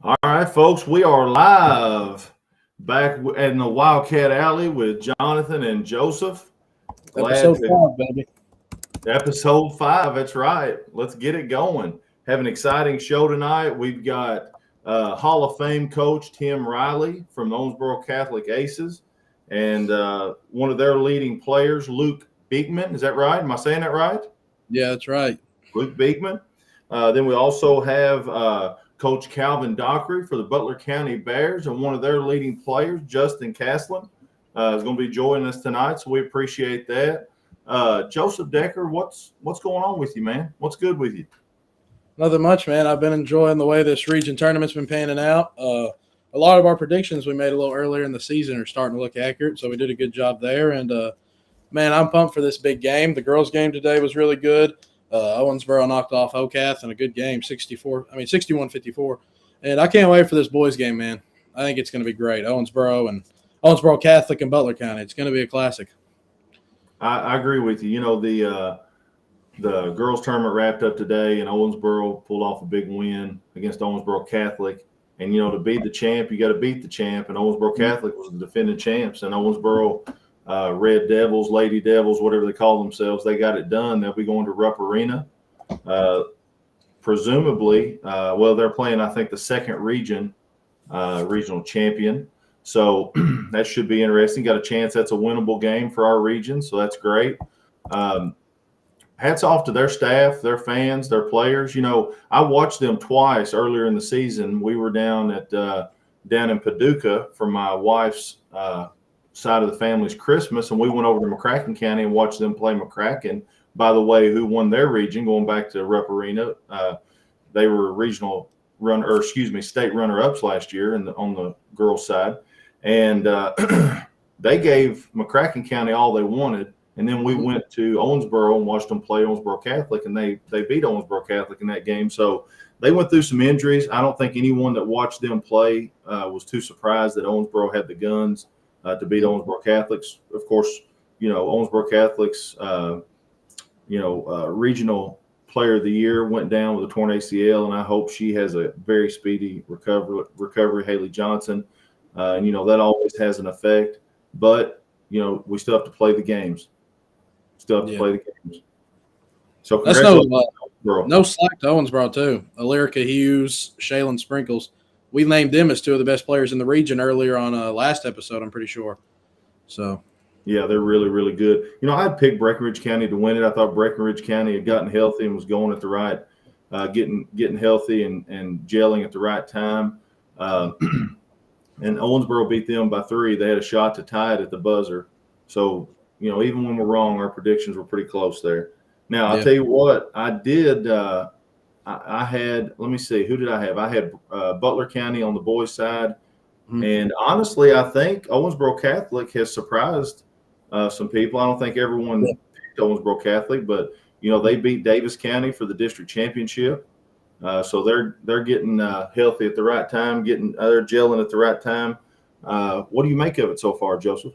All right, folks, we are live back in the Wildcat Alley with Jonathan and Joseph. Glad Episode to 5, baby. episode 5. That's right. Let's get it going. Have an exciting show tonight. We've got Hall of Fame coach Tim Riley from the Owensboro Catholic Aces, and one of their leading players, Luke Beekman. Is that right? Am I saying that right? Yeah, that's right. Luke Beekman. Then we also have Coach Calvin Dockery for the Butler County Bears, and one of their leading players, Justin Caslin, is going to be joining us tonight. So we appreciate that. Joseph Decker, what's going on with you, man? What's good with you? Nothing much, man. I've been enjoying the way this region tournament's been panning out. A lot of our predictions we made a little earlier in the season are starting to look accurate, so we did a good job there. And, man, I'm pumped for this big game. The girls' game today was really good. Owensboro knocked off Ocath in a good game, 61-54. And I can't wait for this boys' game, man. I think it's going to be great. Owensboro Catholic and Butler County. It's going to be a classic. I agree with you. You know, the girls' tournament wrapped up today, and Owensboro pulled off a big win against Owensboro Catholic. And, you know, to be the champ, you got to beat the champ. And Owensboro Catholic was the defending champs. And Owensboro Red Devils, Lady Devils, whatever they call themselves, they got it done. They'll be going to Rupp Arena. Presumably, they're playing, I think, the second regional champion. So that should be interesting. Got a chance. That's a winnable game for our region, so that's great. Hats off to their staff, their fans, their players. You know, I watched them twice earlier in the season. We were down in Paducah for my wife's side of the family's Christmas, and we went over to McCracken County and watched them play McCracken. By the way, who won their region? Going back to Rupp Arena, they were state runner-ups last year on the girls' side, and they gave McCracken County all they wanted. And then we went to Owensboro and watched them play Owensboro Catholic, and they beat Owensboro Catholic in that game. So they went through some injuries. I don't think anyone that watched them play was too surprised that Owensboro had the guns to beat Owensboro Catholics. Of course, you know, Owensboro Catholics, regional player of the year went down with a torn ACL, and I hope she has a very speedy recovery, Haley Johnson. And, you know, that always has an effect. But, you know, we still have to play the games. Play the games. So that's no slack to Owensboro too. Alerica Hughes, Shaylin Sprinkles. We named them as two of the best players in the region earlier on last episode, I'm pretty sure. So yeah, they're really, really good. You know, I'd pick Breckenridge County to win it. I thought Breckenridge County had gotten healthy and was going at the right, getting healthy and gelling at the right time. And Owensboro beat them by 3. They had a shot to tie it at the buzzer. So, you know, even when we're wrong, our predictions were pretty close there. Now, I'll tell you what, I did I had, let me see, who did I have? I had Butler County on the boys' side. Mm-hmm. And honestly, I think Owensboro Catholic has surprised some people. I don't think everyone picked Owensboro Catholic, but, you know, they beat Davis County for the district championship. So they're getting healthy at the right time, they're gelling at the right time. What do you make of it so far, Joseph?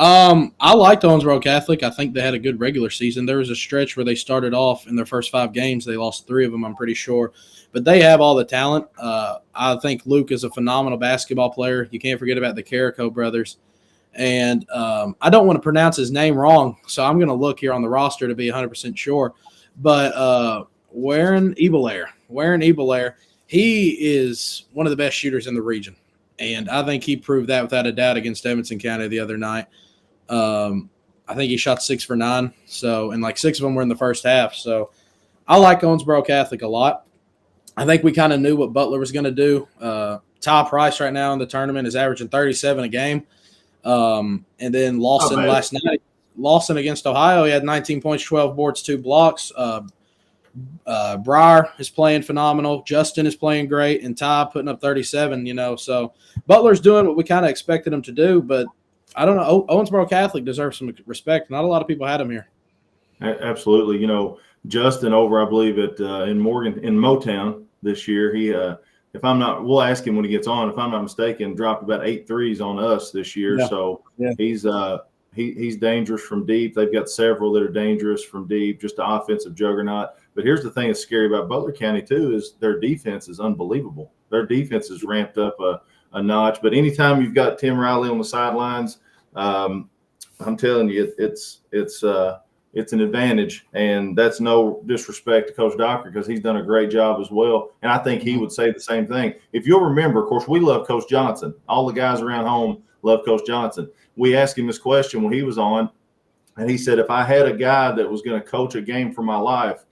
I liked Owensboro Catholic. I think they had a good regular season. There was a stretch where they started off in their first 5 games. They lost 3 of them, I'm pretty sure. But they have all the talent. I think Luke is a phenomenal basketball player. You can't forget about the Carrico brothers. And I don't want to pronounce his name wrong, so I'm going to look here on the roster to be 100% sure. But Warren Ebelair, he is one of the best shooters in the region. And I think he proved that without a doubt against Evanston County the other night. I think he shot 6 for 9. So, and like 6 of them were in the first half. So I like Owensboro Catholic a lot. I think we kind of knew what Butler was going to do. Ty Price right now in the tournament is averaging 37 a game. And then Lawson last night, against Ohio, he had 19 points, 12 boards, 2 blocks. Breyer is playing phenomenal. Justin is playing great, and Ty putting up 37, you know. So Butler's doing what we kind of expected him to do, but I don't know. Owensboro Catholic deserves some respect. Not a lot of people had him here. Absolutely. You know, Justin over, I believe, in Motown this year, he if I'm not, we'll ask him when he gets on. If I'm not mistaken, dropped about 8 threes on us this year. Yeah. So he's dangerous from deep. They've got several that are dangerous from deep, just an offensive juggernaut. But here's the thing that's scary about Butler County too is their defense is unbelievable. Their defense is ramped up a notch. But anytime you've got Tim Riley on the sidelines, I'm telling you, it's an advantage, and that's no disrespect to Coach Docker because he's done a great job as well. And I think he would say the same thing. If you'll remember, of course, we love Coach Johnson. All the guys around home love Coach Johnson. We asked him this question when he was on, and he said, if I had a guy that was going to coach a game for my life,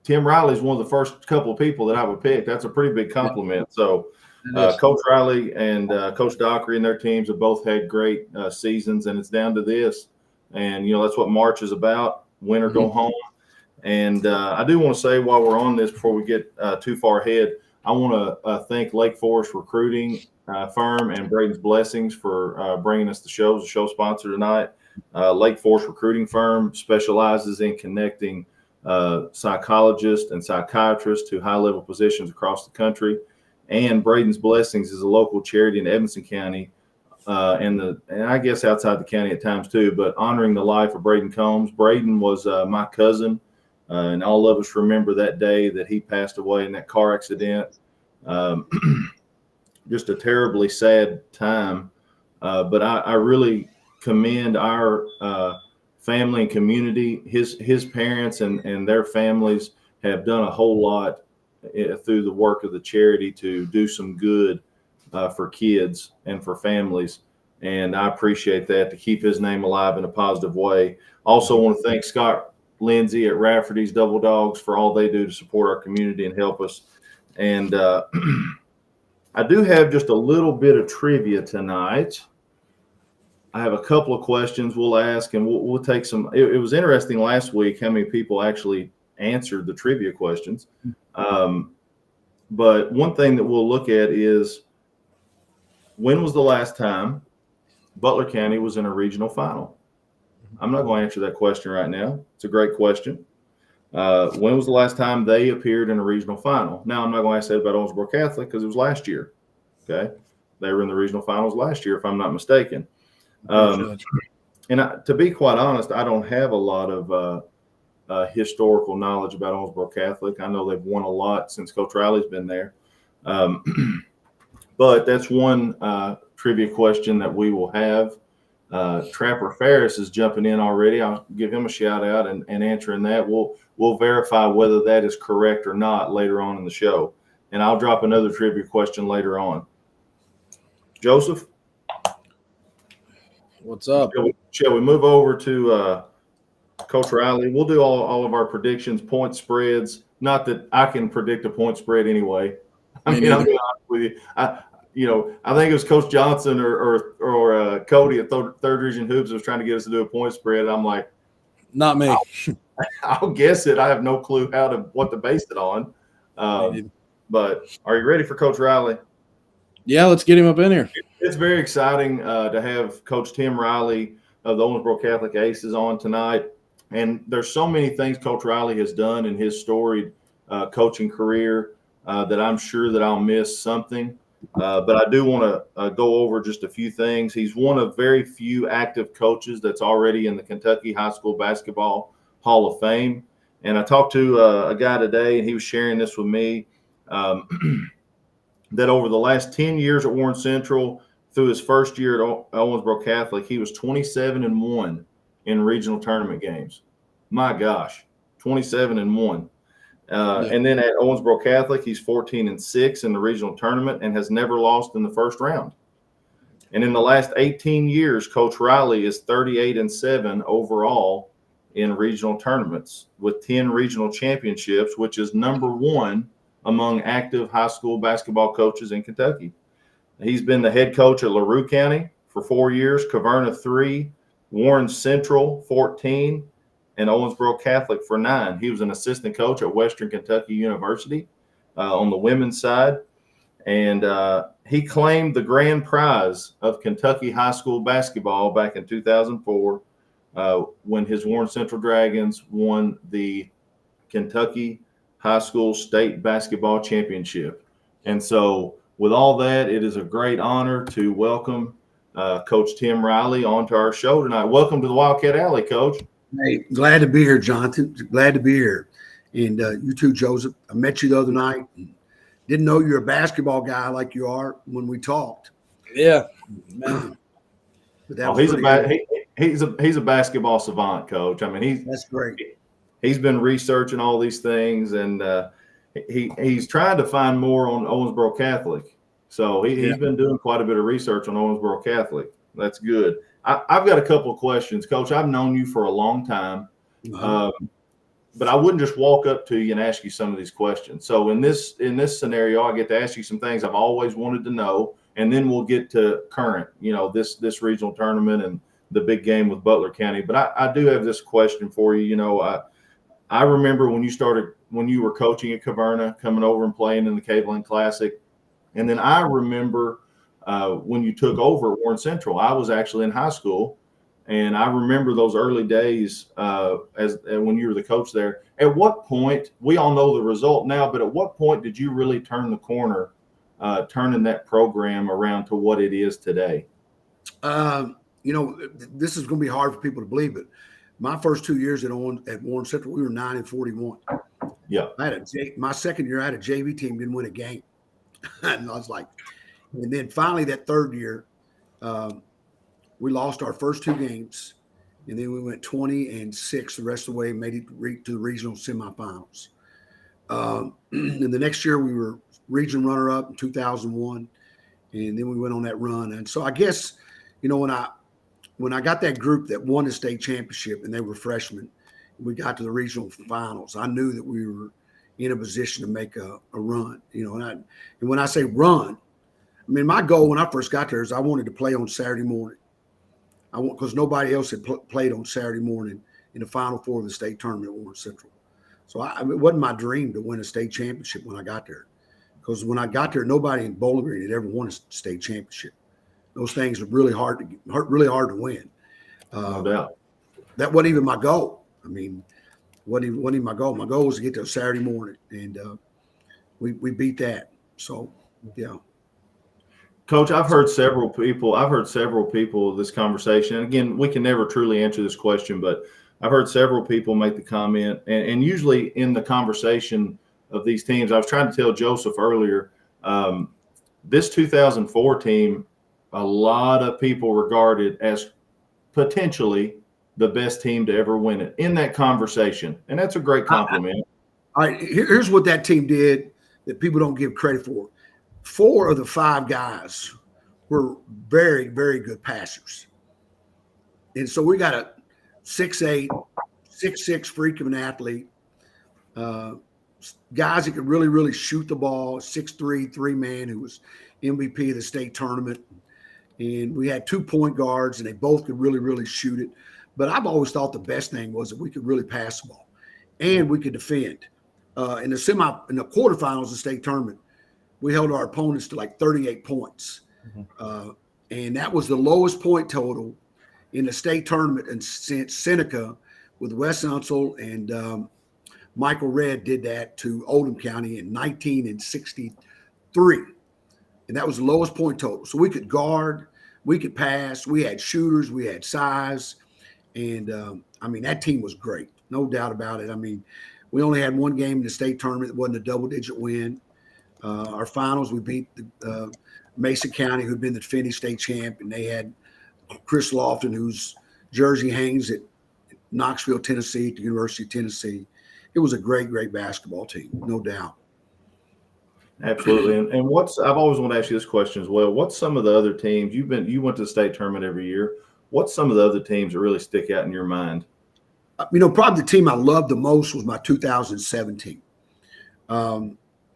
Tim Riley is one of the first couple of people that I would pick. That's a pretty big compliment. So Coach Riley and Coach Dockery and their teams have both had great seasons, and it's down to this. And, that's what March is about, win or go home. And I do want to say while we're on this, before we get too far ahead, I want to thank Lake Forest Recruiting Firm and Braden's Blessings for bringing us the show sponsor tonight. Lake Forest Recruiting Firm specializes in connecting psychologists and psychiatrists to high-level positions across the country. And Braden's Blessings is a local charity in Evanston County, and I guess outside the county at times too, but honoring the life of Braden Combs. Braden was my cousin, and all of us remember that day that he passed away in that car accident. Just a terribly sad time, but I really commend our family and community. His parents and their families have done a whole lot through the work of the charity to do some good for kids and for families. And I appreciate that, to keep his name alive in a positive way. Also want to thank Scott Lindsay at Rafferty's Double Dogs for all they do to support our community and help us. And I do have just a little bit of trivia tonight. I have a couple of questions we'll ask, and we'll take some. It was interesting last week how many people actually answered the trivia questions. But one thing that we'll look at is, when was the last time Butler County was in a regional final? I'm not going to answer that question right now. It's a great question. When was the last time they appeared in a regional final? Now, I'm not going to say about Owensboro Catholic because it was last year. Okay. They were in the regional finals last year, if I'm not mistaken. And to be quite honest, I don't have a lot of historical knowledge about Owensboro Catholic. I know they've won a lot since Coach Riley's been there. But that's one trivia question that we will have. Trapper Ferris is jumping in already. I'll give him a shout out and answering that. We'll verify whether that is correct or not later on in the show. And I'll drop another trivia question later on. Joseph? What's up? Shall we move over to Coach Riley? We'll do all of our predictions, point spreads. Not that I can predict a point spread anyway. I mean, I'll be honest with you. I think it was Coach Johnson or Cody at Third Region Hoops that was trying to get us to do a point spread. I'm like, not me. I'll guess it. I have no clue what to base it on. But are you ready for Coach Riley? Yeah, let's get him up in here. It's very exciting to have Coach Tim Riley of the Owensboro Catholic Aces on tonight. And there's so many things Coach Riley has done in his storied coaching career that I'm sure that I'll miss something. But I do want to go over just a few things. He's one of very few active coaches that's already in the Kentucky High School Basketball Hall of Fame. And I talked to a guy today, and he was sharing this with me, that over the last 10 years at Warren Central, through his first year at Owensboro Catholic, he was 27-1 in regional tournament games. My gosh, 27-1. And then at Owensboro Catholic, he's 14-6 in the regional tournament and has never lost in the first round. And in the last 18 years, Coach Riley is 38-7 overall in regional tournaments with 10 regional championships, which is number one among active high school basketball coaches in Kentucky. He's been the head coach at LaRue County for 4 years, Caverna 3, Warren Central 14, and Owensboro Catholic for 9. He was an assistant coach at Western Kentucky University on the women's side. And he claimed the grand prize of Kentucky high school basketball back in 2004 when his Warren Central Dragons won the Kentucky High School State Basketball Championship. And so with all that, it is a great honor to welcome Coach Tim Riley onto our show tonight. Welcome to the Wildcat Alley, Coach. Hey, glad to be here, Jonathan. Glad to be here. And you too, Joseph. I met you the other night. And didn't know you're a basketball guy like you are when we talked. Yeah, man. But that Oh, was pretty he's a basketball savant, Coach. I mean, that's great. he's been researching all these things, and he's trying to find more on Owensboro Catholic. So he's been doing quite a bit of research on Owensboro Catholic. That's good. I've got a couple of questions, Coach. I've known you for a long time, but I wouldn't just walk up to you and ask you some of these questions. So in this scenario, I get to ask you some things I've always wanted to know, and then we'll get to current, this regional tournament and the big game with Butler County. But I do have this question for you. I remember when you were coaching at Caverna, coming over and playing in the Cableland Classic. And then I remember when you took over at Warren Central. I was actually in high school, and I remember those early days as when you were the coach there. At what point, we all know the result now, but at what point did you really turn the corner, turning that program around to what it is today? This is going to be hard for people to believe, but my first 2 years at Warren Central, we were 9-41. Yeah. My second year, I had a JV team, didn't win a game. And I was like, and then finally that third year, we lost our first 2 games, and then we went 20-6 the rest of the way and made it to the regional semifinals. And the next year we were regional runner-up in 2001, and then we went on that run. And so I guess, when I got that group that won the state championship and they were freshmen, we got to the regional finals, I knew that we were in a position to make a run, and when I say run, I mean, my goal when I first got there is I wanted to play on Saturday morning. Because nobody else had played on Saturday morning in the Final Four of the state tournament at Warren Central. So it wasn't my dream to win a state championship when I got there. Because when I got there, nobody in Bowling Green had ever won a state championship. Those things are really hard to win. No doubt. That wasn't even my goal. I mean, wasn't even my goal. My goal was to get there Saturday morning, and we beat that. So, yeah. Coach, I've heard several people this conversation. And again, we can never truly answer this question, but I've heard several people make the comment, and usually in the conversation of these teams, I was trying to tell Joseph earlier, this 2004 team, a lot of people regarded as potentially the best team to ever win it in that conversation. And that's a great compliment. All right, here's what that team did that people don't give credit for. 4 of the 5 guys were very, very good passers. And so we got a 6'8", 6'6" freak of an athlete. Guys that could really, really shoot the ball, 6'3", 3-man who was MVP of the state tournament. And we had 2 point guards, and they both could really, really shoot it. But I've always thought the best thing was that we could really pass the ball and we could defend. In the quarterfinals of the state tournament, we held our opponents to like 38 points. And that was the lowest point total in the state tournament. And since Seneca with Wes Unseld and Michael Redd did that to Oldham County in 1963. And that was the lowest point total. So we could guard, we could pass, we had shooters, we had size. And that team was great. No doubt about it. I mean, we only had 1 game in the state tournament that wasn't a double-digit win. Our finals, we beat the Mason County, who'd been the defending state champ, and they had Chris Lofton, whose jersey hangs at Knoxville, Tennessee, at the University of Tennessee. It was a great, great basketball team, no doubt. Absolutely. And I've always wanted to ask you this question as well. What's some of the other teams you went to the state tournament every year? What's some of the other teams that really stick out in your mind? Probably the team I loved the most was my 2017.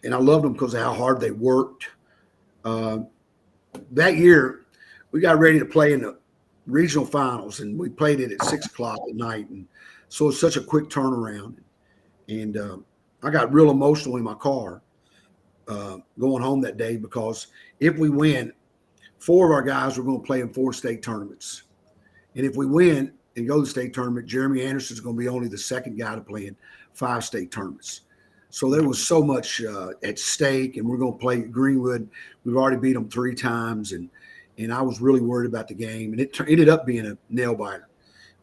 And I loved them because of how hard they worked. That year, we got ready to play in the regional finals, and we played it at 6:00 at night. And so it's such a quick turnaround. And I got real emotional in my car going home that day, because if we win, 4 of our guys were going to play in 4 state tournaments. And if we win and go to the state tournament, Jeremy Anderson's going to be only the second guy to play in 5 state tournaments. So there was so much at stake, and we're going to play Greenwood. We've already beat them 3 times, and I was really worried about the game, and it ended up being a nail biter.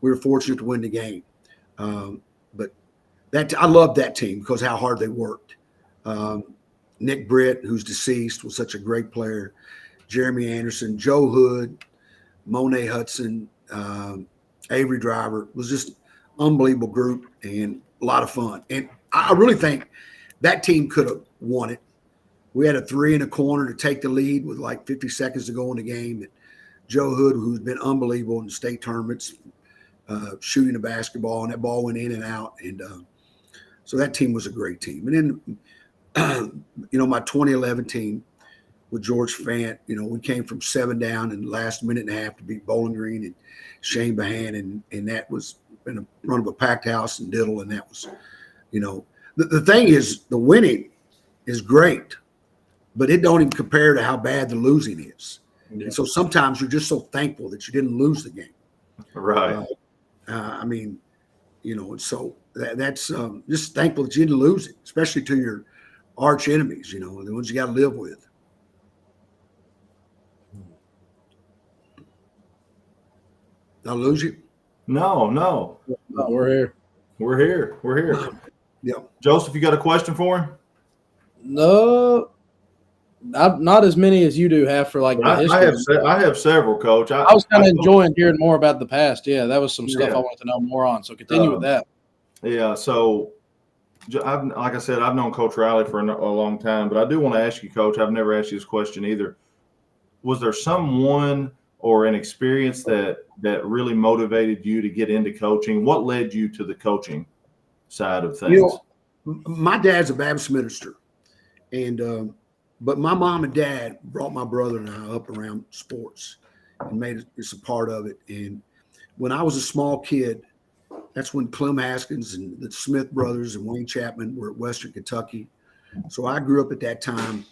We were fortunate to win the game. But I loved that team because how hard they worked. Nick Britt, who's deceased, was such a great player. Jeremy Anderson, Joe Hood, Monet Hudson, Avery Driver, was just unbelievable group and a lot of fun. And I really think that team could have won it. We had a 3 in the corner to take the lead with like 50 seconds to go in the game. And Joe Hood, who's been unbelievable in state tournaments, shooting the basketball, and that ball went in and out. And so that team was a great team. And then, my 2011 team with George Fant, we came from 7 down in the last minute and a half to beat Bowling Green and Shane Behan. And that was in a run of a packed house in Diddle. And that was, the thing is, the winning is great, but it don't even compare to how bad the losing is. Yeah. And so sometimes you're just so thankful that you didn't lose the game. Right. So that's just thankful that you didn't lose it, especially to your arch enemies, the ones you got to live with. Did I lose you? No. We're here. We're here. Yeah. Joseph, you got a question for him? No. Not as many as you do have for like the history. I have several, Coach. I was kind of enjoying hearing more about the past. Yeah, that was some stuff I wanted to know more on. So continue with that. Yeah. So, like I said, I've known Coach Riley for a long time, but I do want to ask you, Coach. I've never asked you this question either. Was there someone or an experience that really motivated you to get into coaching? What led you to the coaching side of things? My dad's a Baptist minister, and but my mom and dad brought my brother and I up around sports and made us a part of it. And when I was a small kid, that's when Clem Haskins and the Smith brothers and Wayne Chapman were at Western Kentucky. So I grew up at that time.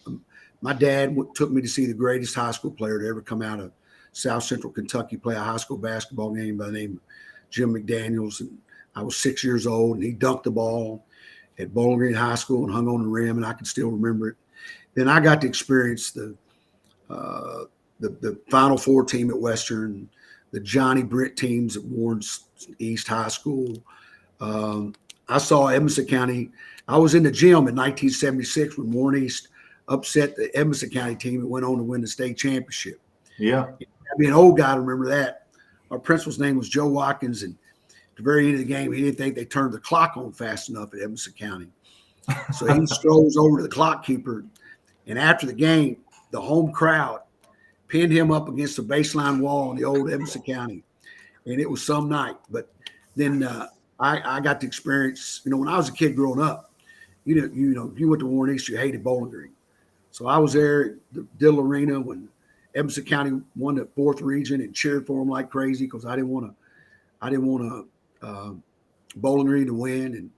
My dad took me to see the greatest high school player to ever come out of South Central Kentucky play a high school basketball game by the name of Jim McDaniels. And I was 6 years old, and he dunked the ball at Bowling Green High School and hung on the rim, and I can still remember it. Then I got to experience the Final Four team at Western, the Johnny Britt teams at Warren East High School. I saw Edmonson County. I was in the gym in 1976 when Warren East upset the Edmonson County team and went on to win the state championship. Yeah. I'd be an old guy to remember that. Our principal's name was Joe Watkins, and at the very end of the game, he didn't think they turned the clock on fast enough at Edmonson County. So he strolls over to the clock keeper, and after the game, the home crowd pinned him up against the baseline wall in the old Edmonson County, and it was some night. But then I got to experience, when I was a kid growing up, you went to Warren East, you hated Bowling Green. So I was there at the Diddle Arena when Edmonson County won the 4th region and cheered for them like crazy because I didn't want Bowling Green to win. And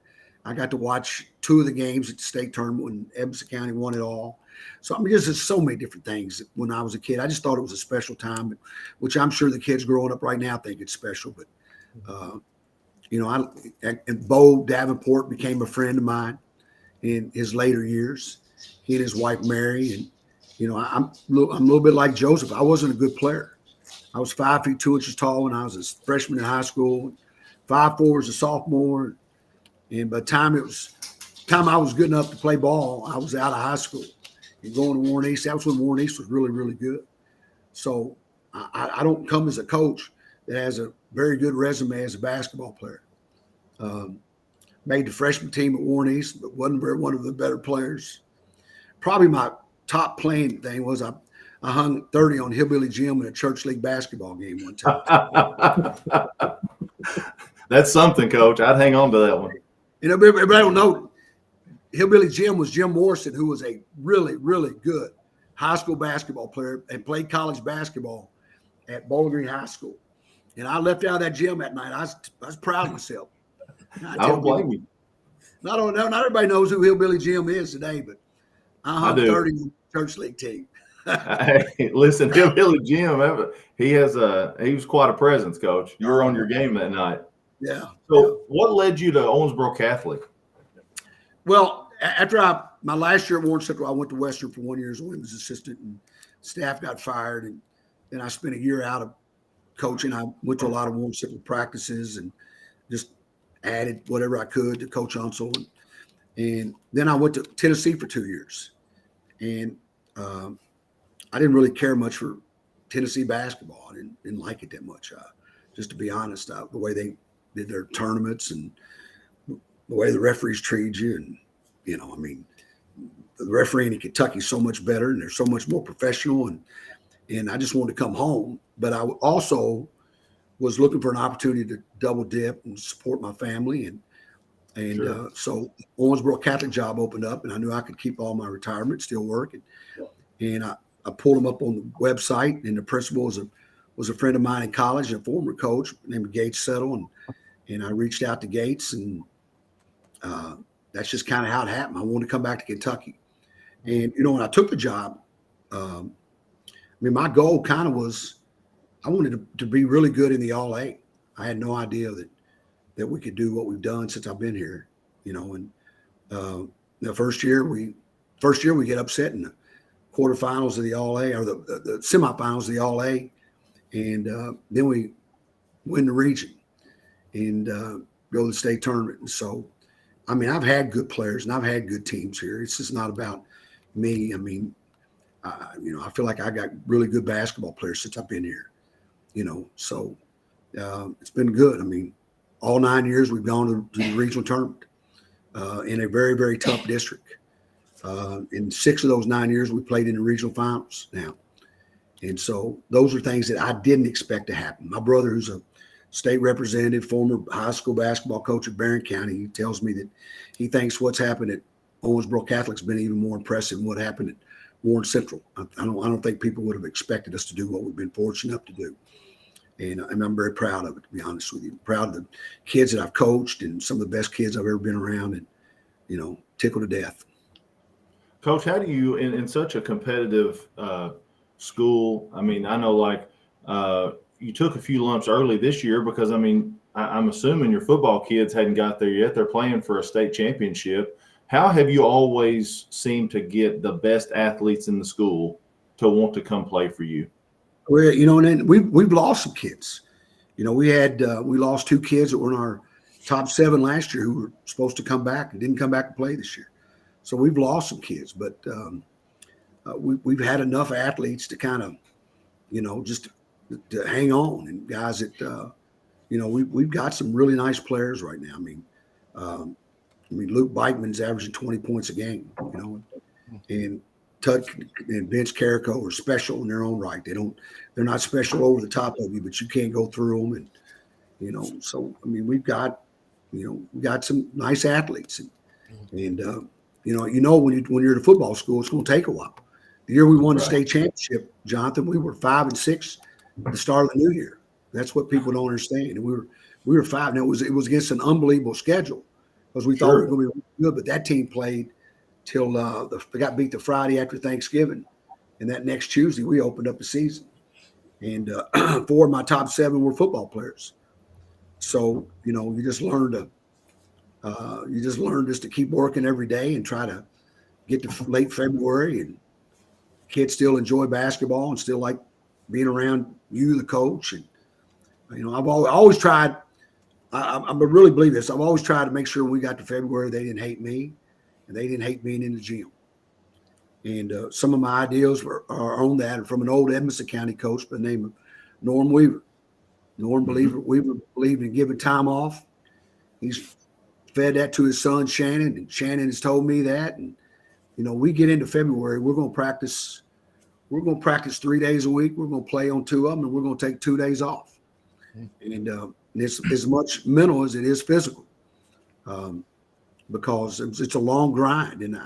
I got to watch 2 of the games at the state tournament when Edmonson County won it all. So, there's just so many different things when I was a kid. I just thought it was a special time, which I'm sure the kids growing up right now think it's special. But, and Bo Davenport became a friend of mine in his later years. He and his wife, Mary. And, I'm a little bit like Joseph. I wasn't a good player. I was 5 feet 2 inches tall when I was a freshman in high school, 5'4" as a sophomore. And by the time I was good enough to play ball, I was out of high school and going to Warren East. That was when Warren East was really, really good. So I don't come as a coach that has a very good resume as a basketball player. Made the freshman team at Warren East, but wasn't one of the better players. Probably my top playing thing was I hung 30 on Hillbilly Jim in a church league basketball game one time. That's something, Coach. I'd hang on to that one. Everybody don't know. Hillbilly Jim was Jim Morrison, who was a really, really good high school basketball player and played college basketball at Bowling Green High School. And I left out of that gym that night. I was proud of myself. I don't blame you. Not everybody knows who Hillbilly Jim is today, but I hung 30 on the church league team. Hey, listen, Hillbilly Jim, he was quite a presence, Coach. You were on your game that night. Yeah. So what led you to Owensboro Catholic? Well, after my last year at Warren Central, I went to Western for 1 year as a women's assistant, and staff got fired. And then I spent a year out of coaching. I went to a lot of Warren Central practices and just added whatever I could to Coach Unsel. And then I went to Tennessee for 2 years. And I didn't really care much for Tennessee basketball. I didn't like it that much. Just to be honest, the way they did their tournaments and the way the referees treat you. And, I mean, the refereeing in Kentucky is so much better and they're so much more professional. And I just wanted to come home. But I also was looking for an opportunity to double dip and support my family. And Sure. So Owensboro Catholic job opened up, and I knew I could keep all my retirement, still working. And I pulled them up on the website, and the principal was a friend of mine in college, a former coach named Gates Settle, and I reached out to Gates, and that's just kind of how it happened. I wanted to come back to Kentucky. And, when I took the job, my goal kind of was I wanted to be really good in the All-A. I had no idea that we could do what we've done since I've been here, and the first year we get upset in the quarterfinals of the All-A or the semifinals of the All-A, and then we win the region and go to the state tournament. And so, I've had good players and I've had good teams here. It's just not about me. I feel like I got really good basketball players since I've been here, so it's been good. All 9 years we've gone to the regional tournament in a very, very tough district. In 6 of those 9 years, we played in the regional finals now. And so those are things that I didn't expect to happen. My brother, who's a state representative, former high school basketball coach at Barron County, he tells me that he thinks what's happened at Owensboro Catholic's been even more impressive than what happened at Warren Central. I don't think people would have expected us to do what we've been fortunate enough to do. And I'm very proud of it, to be honest with you. Proud of the kids that I've coached and some of the best kids I've ever been around, and, tickled to death. Coach, how do you, in such a competitive school, I know you took a few lumps early this year because, I'm assuming your football kids hadn't got there yet. They're playing for a state championship. How have you always seemed to get the best athletes in the school to want to come play for you? Well, and then we've lost some kids. We lost 2 kids that were in our top 7 last year who were supposed to come back and didn't come back to play this year. So we've lost some kids, but we've had enough athletes to kind of, just to hang on, and guys that, we've got some really nice players right now. Luke Bikeman's averaging 20 points a game, and Tut and Vince Carrico are special in their own right. They're not special over the top of you, but you can't go through them. And, so, we've got some nice athletes, and when you're at a football school, it's going to take a while. The year we won the state championship, Jonathan, we were 5-6 at the start of the new year. That's what people don't understand. And we were 5. And it was against an unbelievable schedule because we thought we were going to be good, but that team played till they got beat the Friday after Thanksgiving, and that next Tuesday we opened up the season. And 4 of my top 7 were football players. So you just learn just to keep working every day and try to get to late February, and kids still enjoy basketball and still like being around you, the coach. And I've always tried. I really believe this. I've always tried to make sure when we got to February they didn't hate me, and they didn't hate being in the gym. And some of my ideas are on that from an old Edmonson County coach by the name of Norm Weaver. Norm Weaver believed in giving time off. He's fed that to his son Shannon, and Shannon has told me that. And we get into February, we're going to practice. We're going to practice 3 days a week. We're going to play on 2 of them, and we're going to take 2 days off. And it's as much mental as it is physical, because it's a long grind, and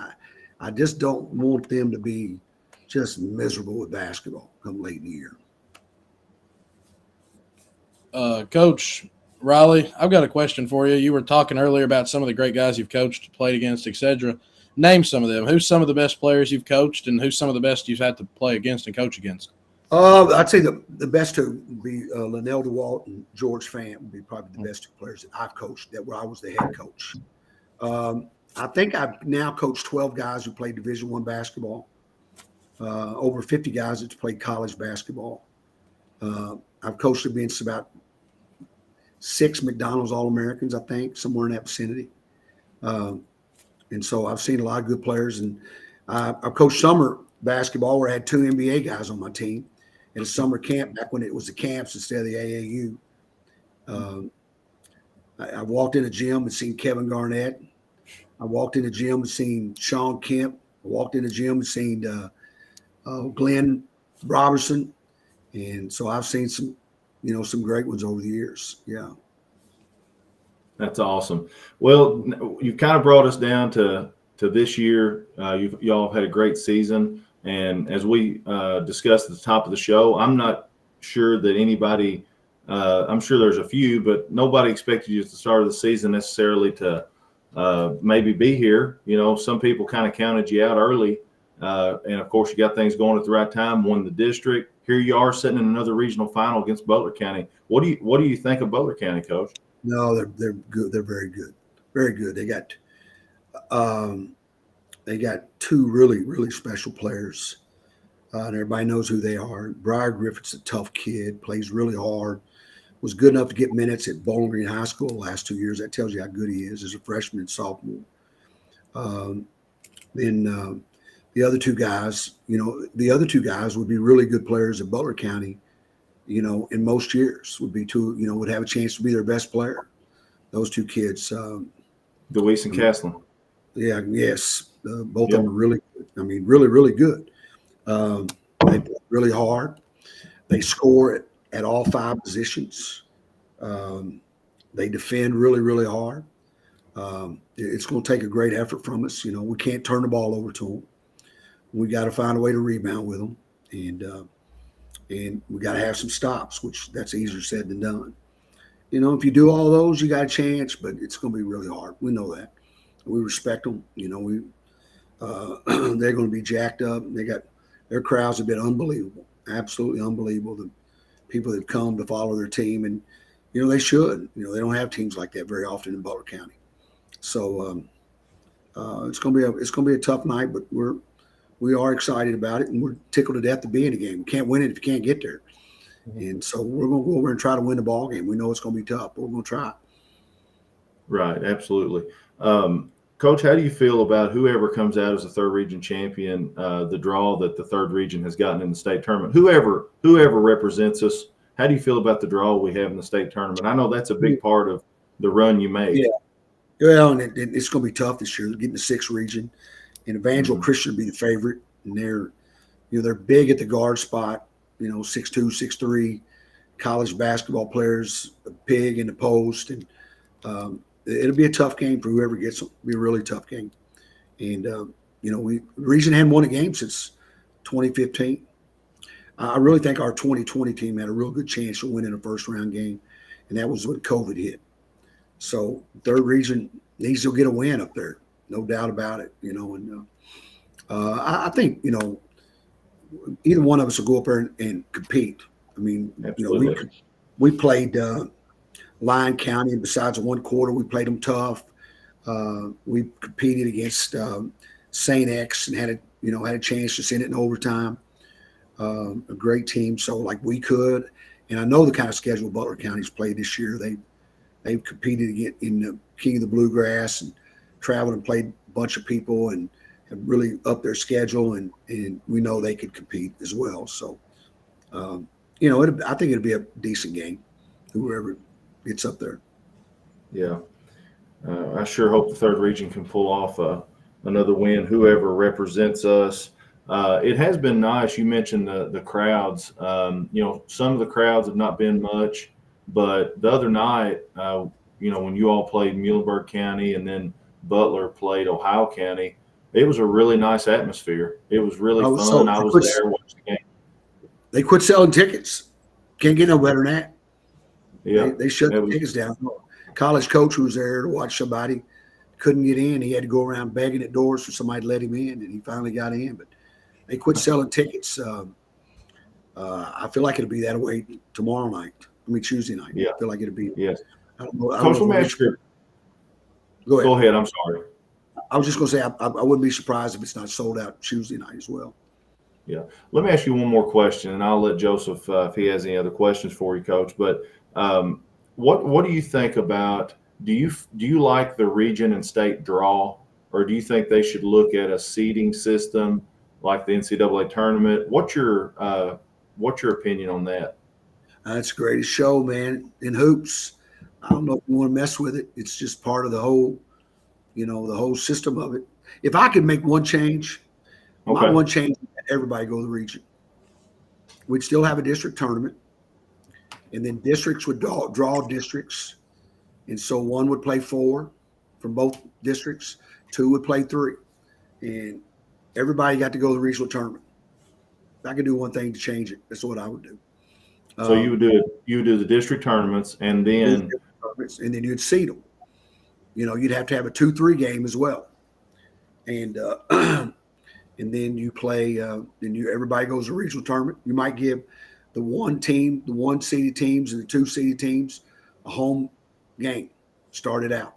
I just don't want them to be just miserable with basketball come late in the year. Coach Riley, I've got a question for you. You were talking earlier about some of the great guys you've coached, played against, etc. Name some of them. Who's some of the best players you've coached, and who's some of the best you've had to play against and coach against? I'd say the best 2 would be Linnell DeWalt and George Pham would be probably the best 2 players that I've coached where I was the head coach. I think I've now coached 12 guys who played Division I basketball, over 50 guys that played college basketball. I've coached against about 6 McDonald's All-Americans, I think, somewhere in that vicinity. And so I've seen a lot of good players. And I coached summer basketball where I had 2 NBA guys on my team at a summer camp back when it was the camps instead of the AAU. I walked in the gym and seen Kevin Garnett. I walked in the gym and seen Sean Kemp. I walked in the gym and seen Glenn Robertson. And so I've seen some great ones over the years. Yeah. That's awesome. Well, you've kind of brought us down to this year. Y'all had a great season. And as we discussed at the top of the show, I'm not sure that anybody I'm sure there's a few, but nobody expected you at the start of the season necessarily to maybe be here. Some people kind of counted you out early. And of course, you got things going at the right time, won the district. Here you are sitting in another regional final against Butler County. What do you think of Butler County, Coach? No, they're good. They're very good. Very good. They got 2 really, really special players. And everybody knows who they are. Briar Griffith's a tough kid, plays really hard, was good enough to get minutes at Bowling Green High School the last 2 years. That tells you how good he is as a freshman and sophomore. Then the other 2 guys, would be really good players at Butler County, in most years would be would have a chance to be their best player. Those 2 kids. DeWeese and Castlin. Yeah, yes. Both of them are really good. I mean, really, really good. They play really hard. They score at all 5 positions. They defend really, really hard. It's going to take a great effort from us. We can't turn the ball over to them. We got to find a way to rebound with them, and we got to have some stops, which that's easier said than done. If you do all those, you got a chance, but it's going to be really hard. We know that. We respect them. They're going to be jacked up. Their crowds have been unbelievable, absolutely unbelievable. The people that come to follow their team, and they should. They don't have teams like that very often in Butler County. So it's going to be a tough night, but we are excited about it, and we're tickled to death to be in the game. We can't win it if you can't get there. And so we're going to go over and try to win the ball game. We know it's going to be tough, but we're going to try. Right, absolutely. Coach, how do you feel about whoever comes out as a 3rd region champion, the draw that the 3rd region has gotten in the state tournament? Whoever represents us, how do you feel about the draw we have in the state tournament? I know that's a big part of the run you make. Yeah. Well, and it's going to be tough this year. They're getting the 6th region, and Evangel Christian will be the favorite. And they're big at the guard spot. 6'2", 6'3", college basketball players, big in the post, and it'll be a tough game for whoever gets them. It'll be a really tough game. And the region hadn't won a game since 2015. I really think our 2020 team had a real good chance of winning a first-round game, and that was when COVID hit. So 3rd region needs to get a win up there, no doubt about it. And I think either one of us will go up there and compete. I mean, we played Lyon County, and besides the 1 quarter, we played them tough. We competed against St. X and had a chance to send it in overtime. A great team, so we could. And I know the kind of schedule Butler County's played this year. They've competed in the King of the Bluegrass and traveled and played a bunch of people and have really upped their schedule, and we know they could compete as well. So, I think it'll be a decent game, whoever gets up there. Yeah. I sure hope the 3rd region can pull off another win, whoever represents us. It has been nice. You mentioned the crowds. Some of the crowds have not been much, but the other night, when you all played Muhlenberg County and then Butler played Ohio County, it was a really nice atmosphere. It was really fun. I was there watching the game. They quit selling tickets. Can't get no better than that. Yeah, they shut the tickets down. College coach who was there to watch somebody couldn't get in. He had to go around begging at doors for somebody to let him in, and he finally got in. But they quit selling tickets. I feel like it'll be that way tomorrow night. Tuesday night. Yeah. I feel like it'll be. Yes. I don't know. Coach, let me ask you. Go ahead. I'm sorry. I was just going to say I wouldn't be surprised if it's not sold out Tuesday night as well. Yeah. Let me ask you one more question, and I'll let Joseph if he has any other questions for you, Coach. But what do you think about? Do you like the region and state draw, or do you think they should look at a seeding system like the NCAA tournament? What's your opinion on that? That's the greatest show, man. In hoops, I don't know if you want to mess with it. It's just part of the whole, the whole system of it. If I could make one change, my one change, everybody go to the region. We'd still have a district tournament, and then districts would draw districts, and so one would play 4 from both districts, 2 would play 3, and everybody got to go to the regional tournament. If I could do one thing to change it, that's what I would do. So you would do the district tournaments, and then you'd seed them. You'd have to have a 2-3 game as well, and and then you play. Everybody goes to the regional tournament. You might give the one seeded teams and the 2 seeded teams a home game. Started out,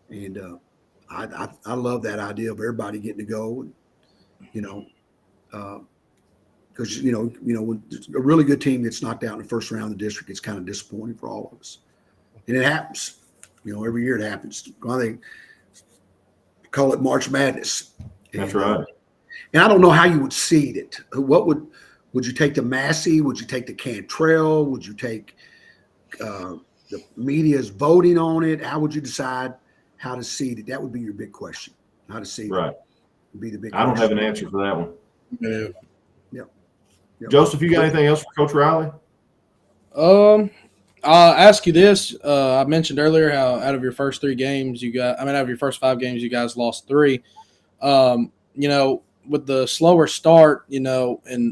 and I love that idea of everybody getting to go, because when a really good team gets knocked out in the first round of the district, it's kind of disappointing for all of us, and it happens. Every year it happens. They call it March Madness. That's right. And I don't know how you would seed it. What would you take the Massey? Would you take the Cantrell? Would you take the media's voting on it? How would you decide how to seed it? That would be your big question. How to seed it would be the big question. I don't have an answer for that one. Yeah. Joseph, you got anything else for Coach Riley? I'll ask you this. I mentioned earlier how out of your first 5 games, you guys lost 3. With the slower start, and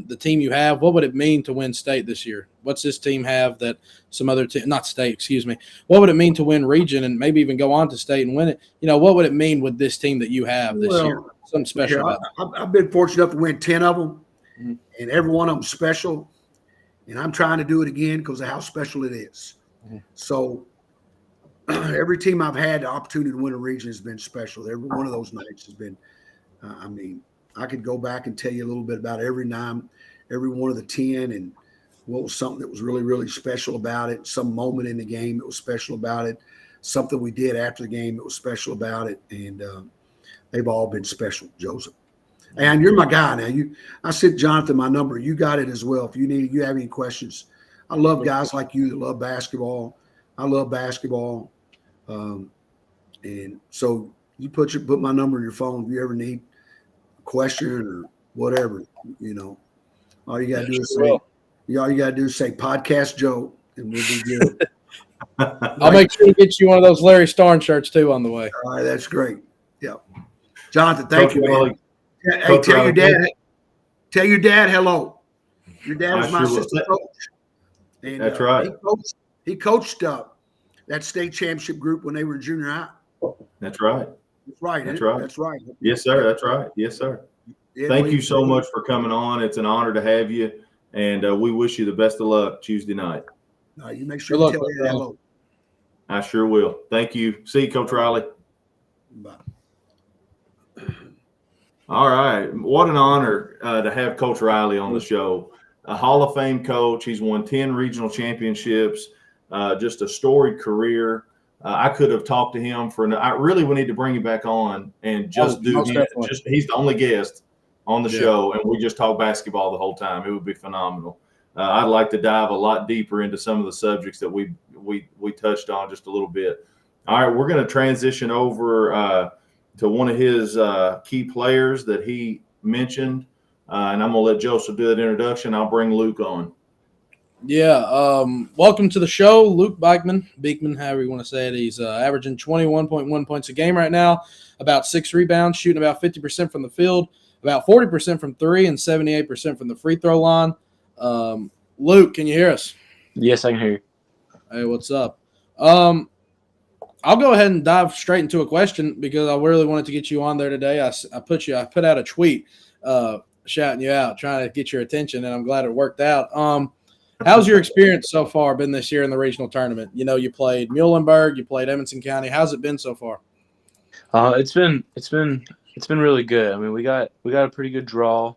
the team you have, what would it mean to win state this year? What's this team have that some other team, not state, excuse me. What would it mean to win region and maybe even go on to state and win it? What would it mean with this team that you have this year? Something special about it. I've been fortunate enough to win 10 of them, and every one of them special. And I'm trying to do it again because of how special it is. So every team I've had the opportunity to win a region has been special. Every one of those nights has been, I could go back and tell you a little bit about every one of the 10 and what was something that was really, really special about it, some moment in the game that was special about it, something we did after the game that was special about it. And they've all been special, Joseph. And you're my guy now. I sent Jonathan my number. You got it as well. If you have any questions. I love guys like you that love basketball. I love basketball. And so you put my number in your phone if you ever need a question or whatever, all you gotta do is say Podcast Joe, and we'll be good. I'll make sure to get you one of those Larry Starn shirts too on the way. All right, that's great. Yeah. Jonathan, thank you, man. Hey, tell your dad hello. Your dad was my assistant coach. And, that's right. He coached that state championship group when they were junior high. That's right. That's right. That's right. Yes, sir. That's right. Yes, sir. Yeah, Thank you so much for coming on. It's an honor to have you, and we wish you the best of luck Tuesday night. You make sure you tell her hello. I sure will. Thank you. See you, Coach Riley. Bye. All right. What an honor to have Coach Riley on the show. A Hall of Fame coach. He's won 10 regional championships, just a storied career. I could have talked to him I really would need to bring him back on and just he's the only guest on the show, and we just talk basketball the whole time. It would be phenomenal. I'd like to dive a lot deeper into some of the subjects that we touched on just a little bit. All right, we're going to transition over to one of his key players that he mentioned, and I'm going to let Joseph do that introduction. I'll bring Luke on. Yeah, welcome to the show, Luke Beekman, however you want to say it. He's averaging 21.1 points a game right now, about 6 rebounds, shooting about 50% from the field, about 40% from 3, and 78% from the free throw line. Luke, can you hear us? Yes, I can hear you. Hey, what's up? I'll go ahead and dive straight into a question because I really wanted to get you on there today. I put out a tweet shouting you out, trying to get your attention, and I'm glad it worked out. How's your experience so far been this year in the regional tournament? You played Muhlenberg, you played Edmonson County. How's it been so far? It's been really good. I mean, we got a pretty good draw.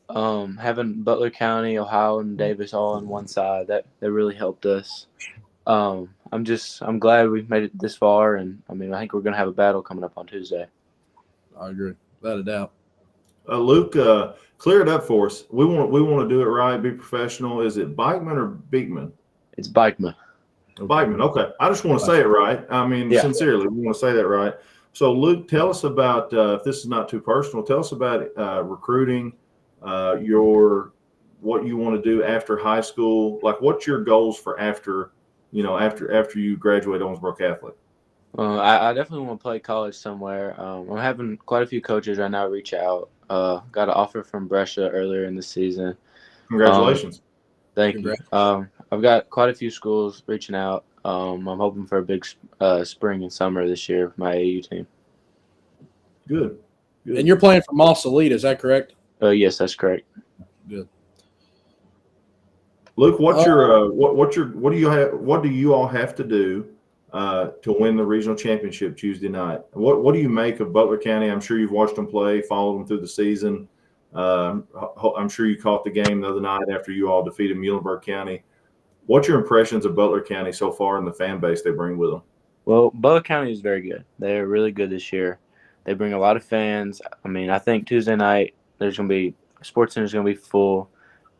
Having Butler County, Ohio, and Davis all on one side, that really helped us. I'm glad we made it this far, and I mean I think we're gonna have a battle coming up on Tuesday. I agree, without a doubt. Luke, clear it up for us. We want to do it right, be professional. Is it Bikeman or Beekman? It's Bikeman. Bikeman. Okay, I just want to say it right. I mean, Yeah. sincerely, we want to say that right. So, Luke, tell us about if this is not too personal. Tell us about recruiting. What you want to do after high school. Like, what's your goals for after you graduate Owensboro Catholic? I definitely want to play college somewhere. I'm having quite a few coaches right now reach out. Got an offer from Brescia earlier in the season. Congratulations. Thank you. I've got quite a few schools reaching out. I'm hoping for a big spring and summer this year with my AAU team. Good. And you're playing for Moss Elite, is that correct? Yes, that's correct. Good. Luke, what do you all have to do to win the regional championship Tuesday night? What do you make of Butler County? I'm sure you've watched them play, followed them through the season. I'm sure you caught the game the other night after you all defeated Muhlenberg County. What's your impressions of Butler County so far and the fan base they bring with them? Well, Butler County is very good. They're really good this year. They bring a lot of fans. I mean, I think Tuesday night Sports Center's going to be full,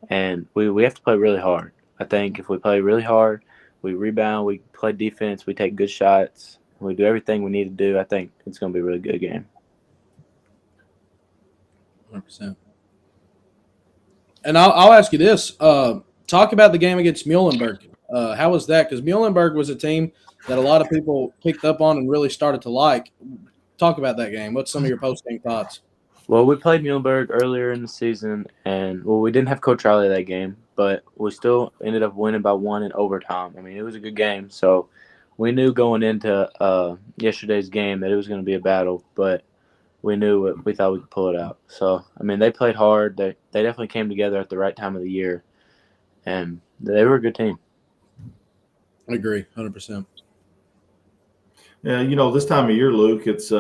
and we have to play really hard. I think if we play really hard, we rebound, we play defense, we take good shots, we do everything we need to do, I think it's going to be a really good game. 100%. And I'll ask you this. Talk about the game against Muhlenberg. How was that? Because Muhlenberg was a team that a lot of people picked up on and really started to like. Talk about that game. What's some of your post-game thoughts? Well, we played Muhlenberg earlier in the season, and we didn't have Coach Riley that game, but we still ended up winning by 1 in overtime. I mean, it was a good game, so we knew going into yesterday's game that it was going to be a battle, but we thought we could pull it out. So, I mean, they played hard. They definitely came together at the right time of the year, and they were a good team. I agree, 100%. Yeah, this time of year, Luke, it's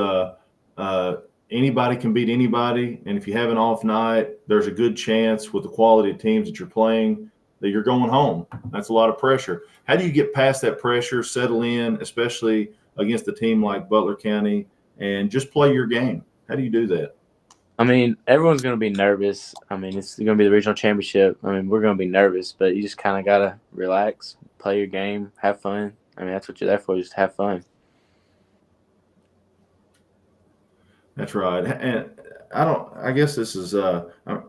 anybody can beat anybody, and if you have an off night, there's a good chance with the quality of teams that you're playing that you're going home. That's a lot of pressure. How do you get past that pressure, settle in, especially against a team like Butler County, and just play your game? How do you do that? I mean, everyone's going to be nervous. I mean, it's going to be the regional championship. I mean, we're going to be nervous, but you just kind of got to relax, play your game, have fun. I mean, that's what you're there for, just have fun. That's right. And I guess this is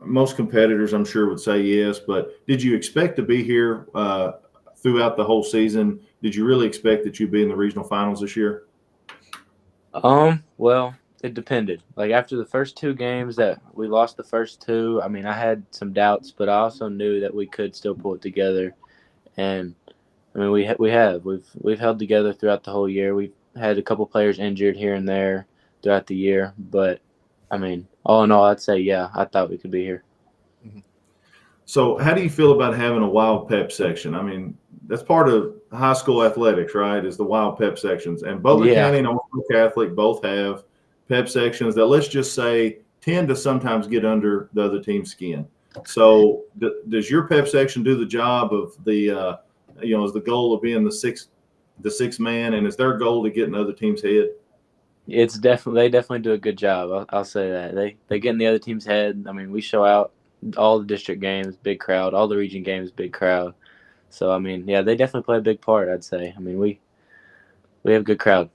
most competitors I'm sure would say yes, but did you expect to be here throughout the whole season? Did you really expect that you'd be in the regional finals this year? Well, it depended. Like after the first 2 games that we lost the first 2, I mean, I had some doubts, but I also knew that we could still pull it together. And I mean, we've held together throughout the whole year. We've had a couple players injured here and there throughout the year, but I mean, all in all, I'd say, yeah, I thought we could be here. So how do you feel about having a wild pep section? I mean, that's part of high school athletics, right, is the wild pep sections. And Butler County and Owensboro Catholic both have pep sections that, let's just say, tend to sometimes get under the other team's skin. So does your pep section do the job of the is the goal of being the sixth man, and is their goal to get in the other team's head? They definitely do a good job. I'll say that. They get in the other team's head. I mean, we show out all the district games, big crowd, all the region games, big crowd. So, I mean, yeah, they definitely play a big part, I'd say. I mean, we have a good crowd.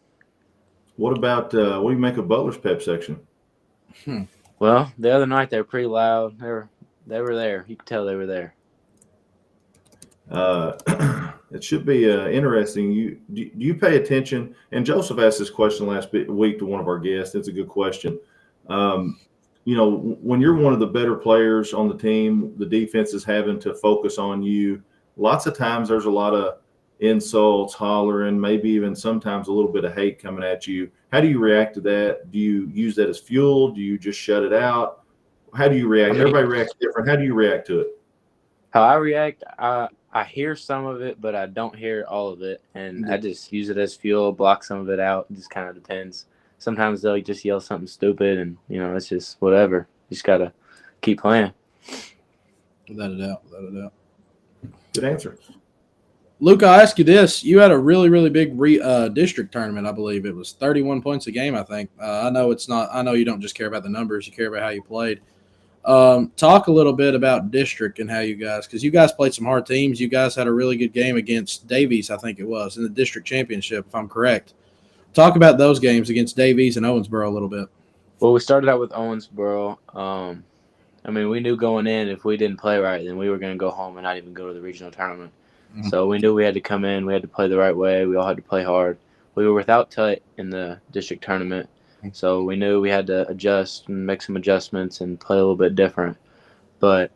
What about what do you make of Butler's pep section? Well, the other night they were pretty loud. They were there. You could tell they were there. It should be interesting. Do you pay attention? And Joseph asked this question last week to one of our guests. It's a good question. When you're one of the better players on the team, the defense is having to focus on you. Lots of times there's a lot of insults, hollering, maybe even sometimes a little bit of hate coming at you. How do you react to that? Do you use that as fuel? Do you just shut it out? How do you react? Everybody reacts different. How do you react to it? How I react, I hear some of it, but I don't hear all of it, and I just use it as fuel, block some of it out. It just kind of depends. Sometimes they'll just yell something stupid, and it's just whatever. You just gotta keep playing. Without a doubt. Good answer. Luke, I'll ask you this. You had a really, really big district tournament, I believe. It was 31 points a game, I think. I know it's not – I know you don't just care about the numbers. You care about how you played. Talk a little bit about district and how you guys – because you guys played some hard teams. You guys had a really good game against Davies, I think it was, in the district championship, if I'm correct. Talk about those games against Davies and Owensboro a little bit. Well, we started out with Owensboro. I mean, we knew going in if we didn't play right, then we were going to go home and not even go to the regional tournament. Mm-hmm. So we knew we had to come in. We had to play the right way. We all had to play hard. We were without Tut in the district tournament, so we knew we had to adjust and make some adjustments and play a little bit different. And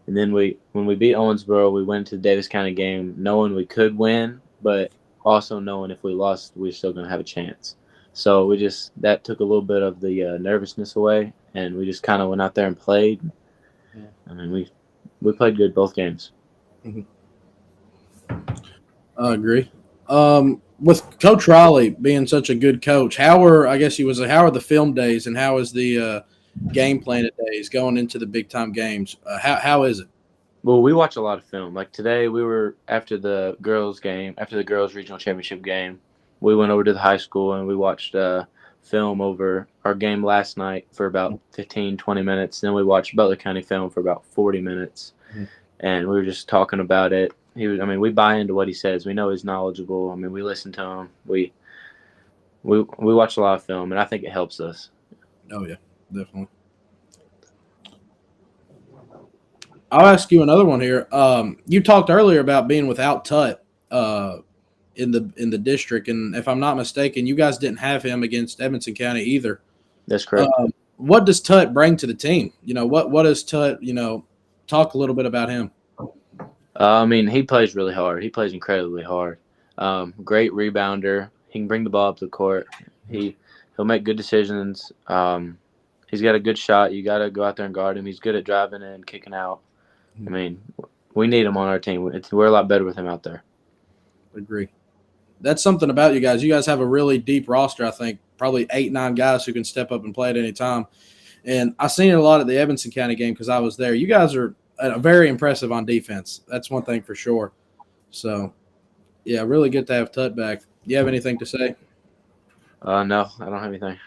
then when we beat Owensboro, we went to the Davis County game knowing we could win, but also knowing if we lost, we were still going to have a chance. So that took a little bit of the nervousness away, and we just kind of went out there and played. Yeah. I mean, we played good both games. Mm-hmm. I agree. With Coach Raleigh being such a good coach, how are the film days and how is the game plan days going into the big time games? How is it? Well, we watch a lot of film. Like today, we were after the girls' regional championship game. We went over to the high school and we watched film over our game last night for about 15, 20 minutes. Then we watched Butler County film for about 40 minutes. Mm-hmm. And we were just talking about it. We buy into what he says. We know he's knowledgeable. I mean, we listen to him. We watch a lot of film, and I think it helps us. Oh, yeah, definitely. I'll ask you another one here. You talked earlier about being without Tut in the district, and if I'm not mistaken, you guys didn't have him against Edmonson County either. That's correct. What does Tut bring to the team? What does Tut, talk a little bit about him. I mean, he plays really hard. He plays incredibly hard. Great rebounder. He can bring the ball up the court. He'll make good decisions. He's got a good shot. You got to go out there and guard him. He's good at driving in, kicking out. I mean, we need him on our team. We're a lot better with him out there. Agree. That's something about you guys. You guys have a really deep roster, I think, probably 8-9 guys who can step up and play at any time. And I seen it a lot at the Edmonson County game because I was there. You guys are very impressive on defense. That's one thing for sure. So, yeah, really good to have Tut back. Do you have anything to say? No, I don't have anything.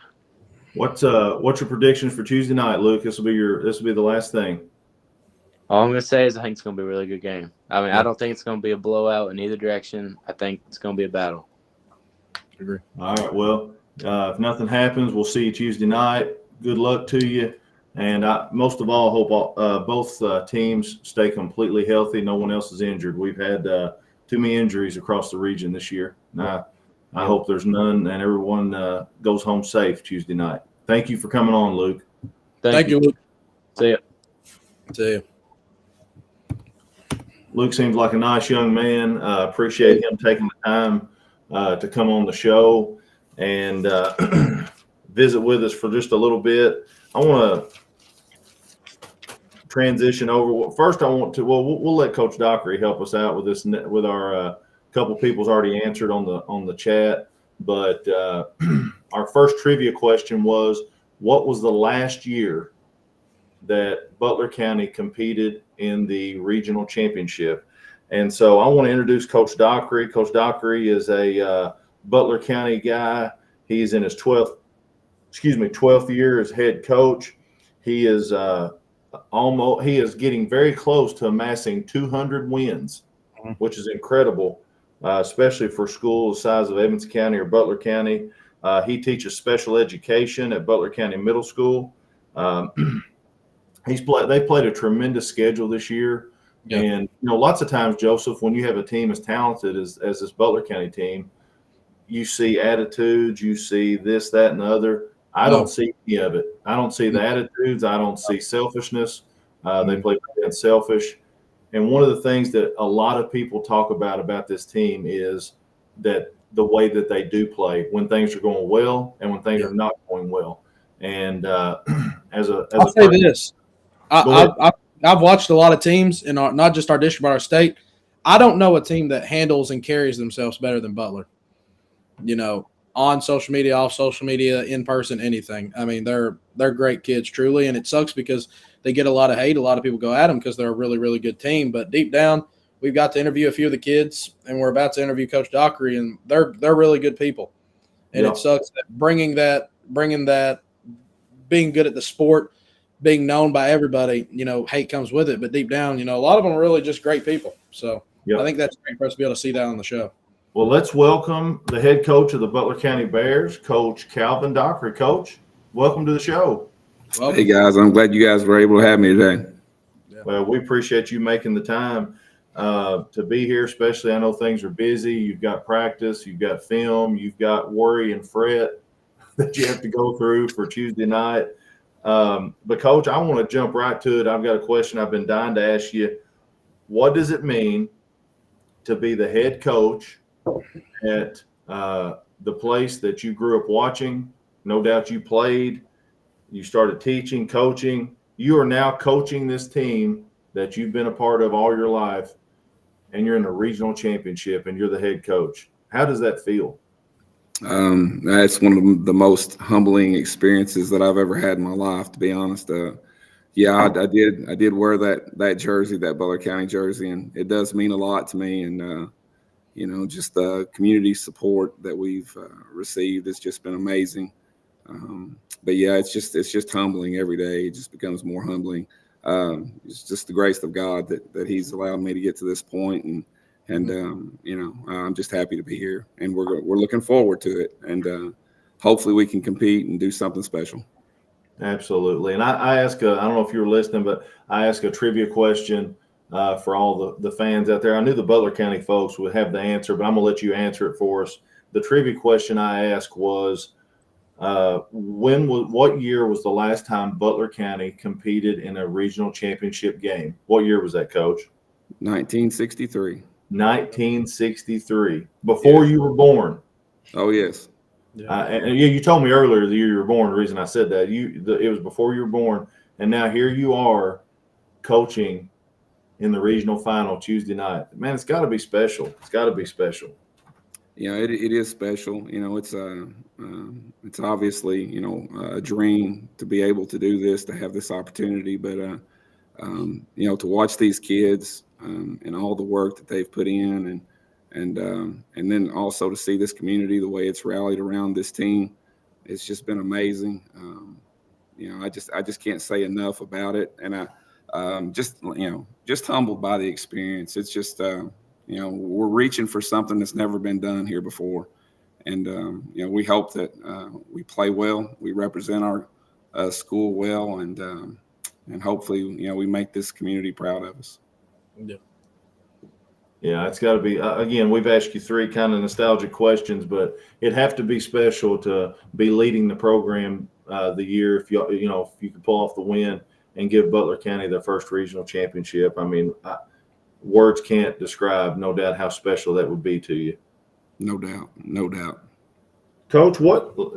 What's your predictions for Tuesday night, Luke? This will be the last thing. All I'm gonna say is I think it's gonna be a really good game. I mean, I don't think it's gonna be a blowout in either direction. I think it's gonna be a battle. Agree. All right. Well, if nothing happens, we'll see you Tuesday night. Good luck to you. And I most of all hope both teams stay completely healthy. No one else is injured. We've had too many injuries across the region this year. I hope there's none and everyone goes home safe Tuesday night. Thank you for coming on, Luke. Thank you, Luke. See ya. See ya. Luke seems like a nice young man. Appreciate him taking the time to come on the show and visit with us for just a little bit. I want to transition over. First, we'll let Coach Dockery help us out with this. With our couple people's already answered on the chat, but our first trivia question was, what was the last year that Butler County competed in the regional championship? And so I want to introduce Coach Dockery. Coach Dockery is a Butler County guy. He's in his 12th year as head coach. He is getting very close to amassing 200 wins, which is incredible, especially for schools the size of Edmonson County or Butler County. He teaches special education at Butler County Middle School. They played a tremendous schedule this year. Yeah. And, lots of times, Joseph, when you have a team as talented as this Butler County team, you see attitudes, you see this, that, and the other. I don't see any of it. I don't see the attitudes. I don't see selfishness. They play unselfish. And one of the things that a lot of people talk about this team is that the way that they do play when things are going well and when things are not going well. And I'll say this. I've watched a lot of teams in not just our district, but our state. I don't know a team that handles and carries themselves better than Butler. On social media, off social media, in person, anything. I mean, they're great kids, truly, and it sucks because they get a lot of hate. A lot of people go at them because they're a really, really good team. But deep down, we've got to interview a few of the kids, and we're about to interview Coach Dockery, and they're really good people. And Yeah. it sucks that bringing that, being good at the sport, being known by everybody, hate comes with it. But deep down, a lot of them are really just great people. So Yeah. I think that's great for us to be able to see that on the show. Well, let's welcome the head coach of the Butler County Bears, Coach Calvin Dockery. Coach, welcome to the show. Welcome. Hey, guys. I'm glad you guys were able to have me today. Yeah. Well, we appreciate you making the time to be here, especially I know things are busy. You've got practice, you've got film, you've got worry and fret that you have to go through for Tuesday night. But, Coach, I want to jump right to it. I've got a question I've been dying to ask you. What does it mean to be the head coach at the place that you grew up watching? No doubt you played. You started teaching, coaching. You are now coaching this team that you've been a part of all your life, and you're in a regional championship, and you're the head coach. How does that feel? That's one of the most humbling experiences that I've ever had in my life, to be honest. I did wear that jersey, that Butler County jersey, and it does mean a lot to me. And just the community support that we've received has just been amazing. But yeah, it's just humbling every day. It just becomes more humbling. It's just the grace of God that He's allowed me to get to this point, and I'm just happy to be here, and we're looking forward to it, and hopefully we can compete and do something special. Absolutely. And I ask I don't know if you were listening, but I asked a trivia question for all the fans out there. I knew the Butler County folks would have the answer, but I'm gonna let you answer it for us. The trivia question I asked was, what year was the last time Butler County competed in a regional championship game? What year was that, Coach? 1963. 1963. Before you were born. Oh yes. And you told me earlier the year you were born. The reason I said that it was before you were born, and now here you are coaching in the regional final Tuesday night. Man, it's got to be special. It's got to be special. Yeah, it is special. It's obviously a dream to be able to do this, to have this opportunity. But to watch these kids and all the work that they've put in, and then also to see this community, the way it's rallied around this team, it's just been amazing. I just can't say enough about it, and I just humbled by the experience. It's just we're reaching for something that's never been done here before. And, we hope that we play well, we represent our school well, and hopefully, we make this community proud of us. Yeah, it's got to be. Again, we've asked you three kind of nostalgic questions, but it'd have to be special to be leading the program the year if if you could pull off the win and give Butler County their first regional championship. I mean, words can't describe, no doubt, how special that would be to you. No doubt. Coach,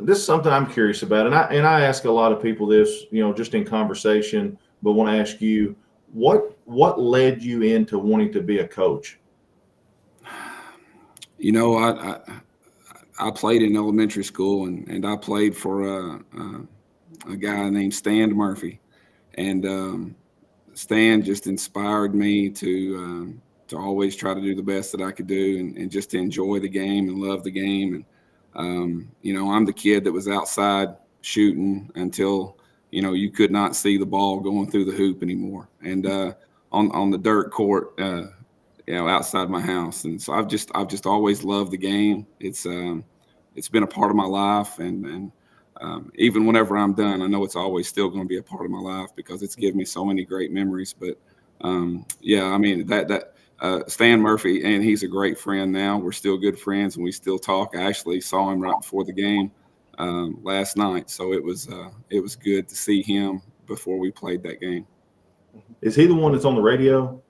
this is something I'm curious about, and I ask a lot of people this, just in conversation, but want to ask you, what led you into wanting to be a coach? I played in elementary school, and I played for a guy named Stan Murphy, and Stan just inspired me to always try to do the best that I could do, and just to enjoy the game and love the game. And I'm the kid that was outside shooting until you could not see the ball going through the hoop anymore, and on the dirt court. Outside my house. And so I've just always loved the game. It's been a part of my life. And even whenever I'm done, I know it's always still going to be a part of my life because it's given me so many great memories. But Stan Murphy, and he's a great friend now. We're still good friends and we still talk. I actually saw him right before the game last night. So it was good to see him before we played that game. Is he the one that's on the radio?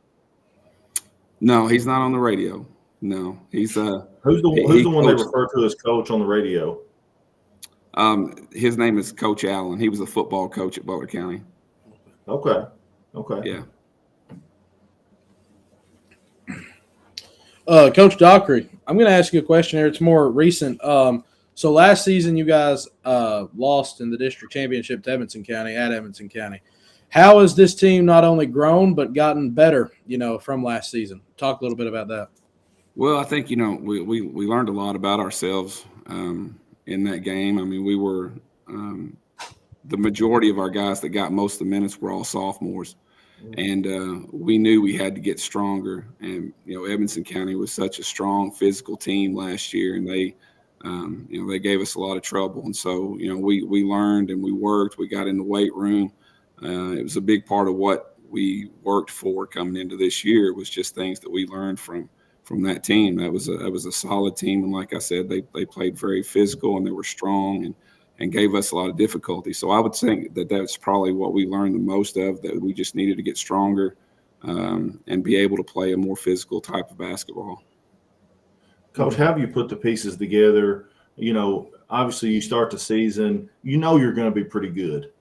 No, he's not on the radio. No, he's who's the one they refer to as coach on the radio? His name is Coach Allen. He was a football coach at Butler County. Okay. Yeah. Coach Dockery, I'm going to ask you a question here. It's more recent. So last season, you guys lost in the district championship to Evanston County at Evanston County. How has this team not only grown but gotten better, from last season? Talk a little bit about that. Well, I think, we learned a lot about ourselves in that game. I mean, we were the majority of our guys that got most of the minutes were all sophomores. And we knew we had to get stronger. And, Evanston County was such a strong physical team last year, and they gave us a lot of trouble. And so, we learned and we worked. We got in the weight room. It was a big part of what we worked for coming into this year. It was just things that we learned from that team. That was a solid team. And like I said, they played very physical, and they were strong and gave us a lot of difficulty. So I would think that that's probably what we learned the most of, that we just needed to get stronger and be able to play a more physical type of basketball. Coach, how have you put the pieces together? Obviously you start the season, you're going to be pretty good.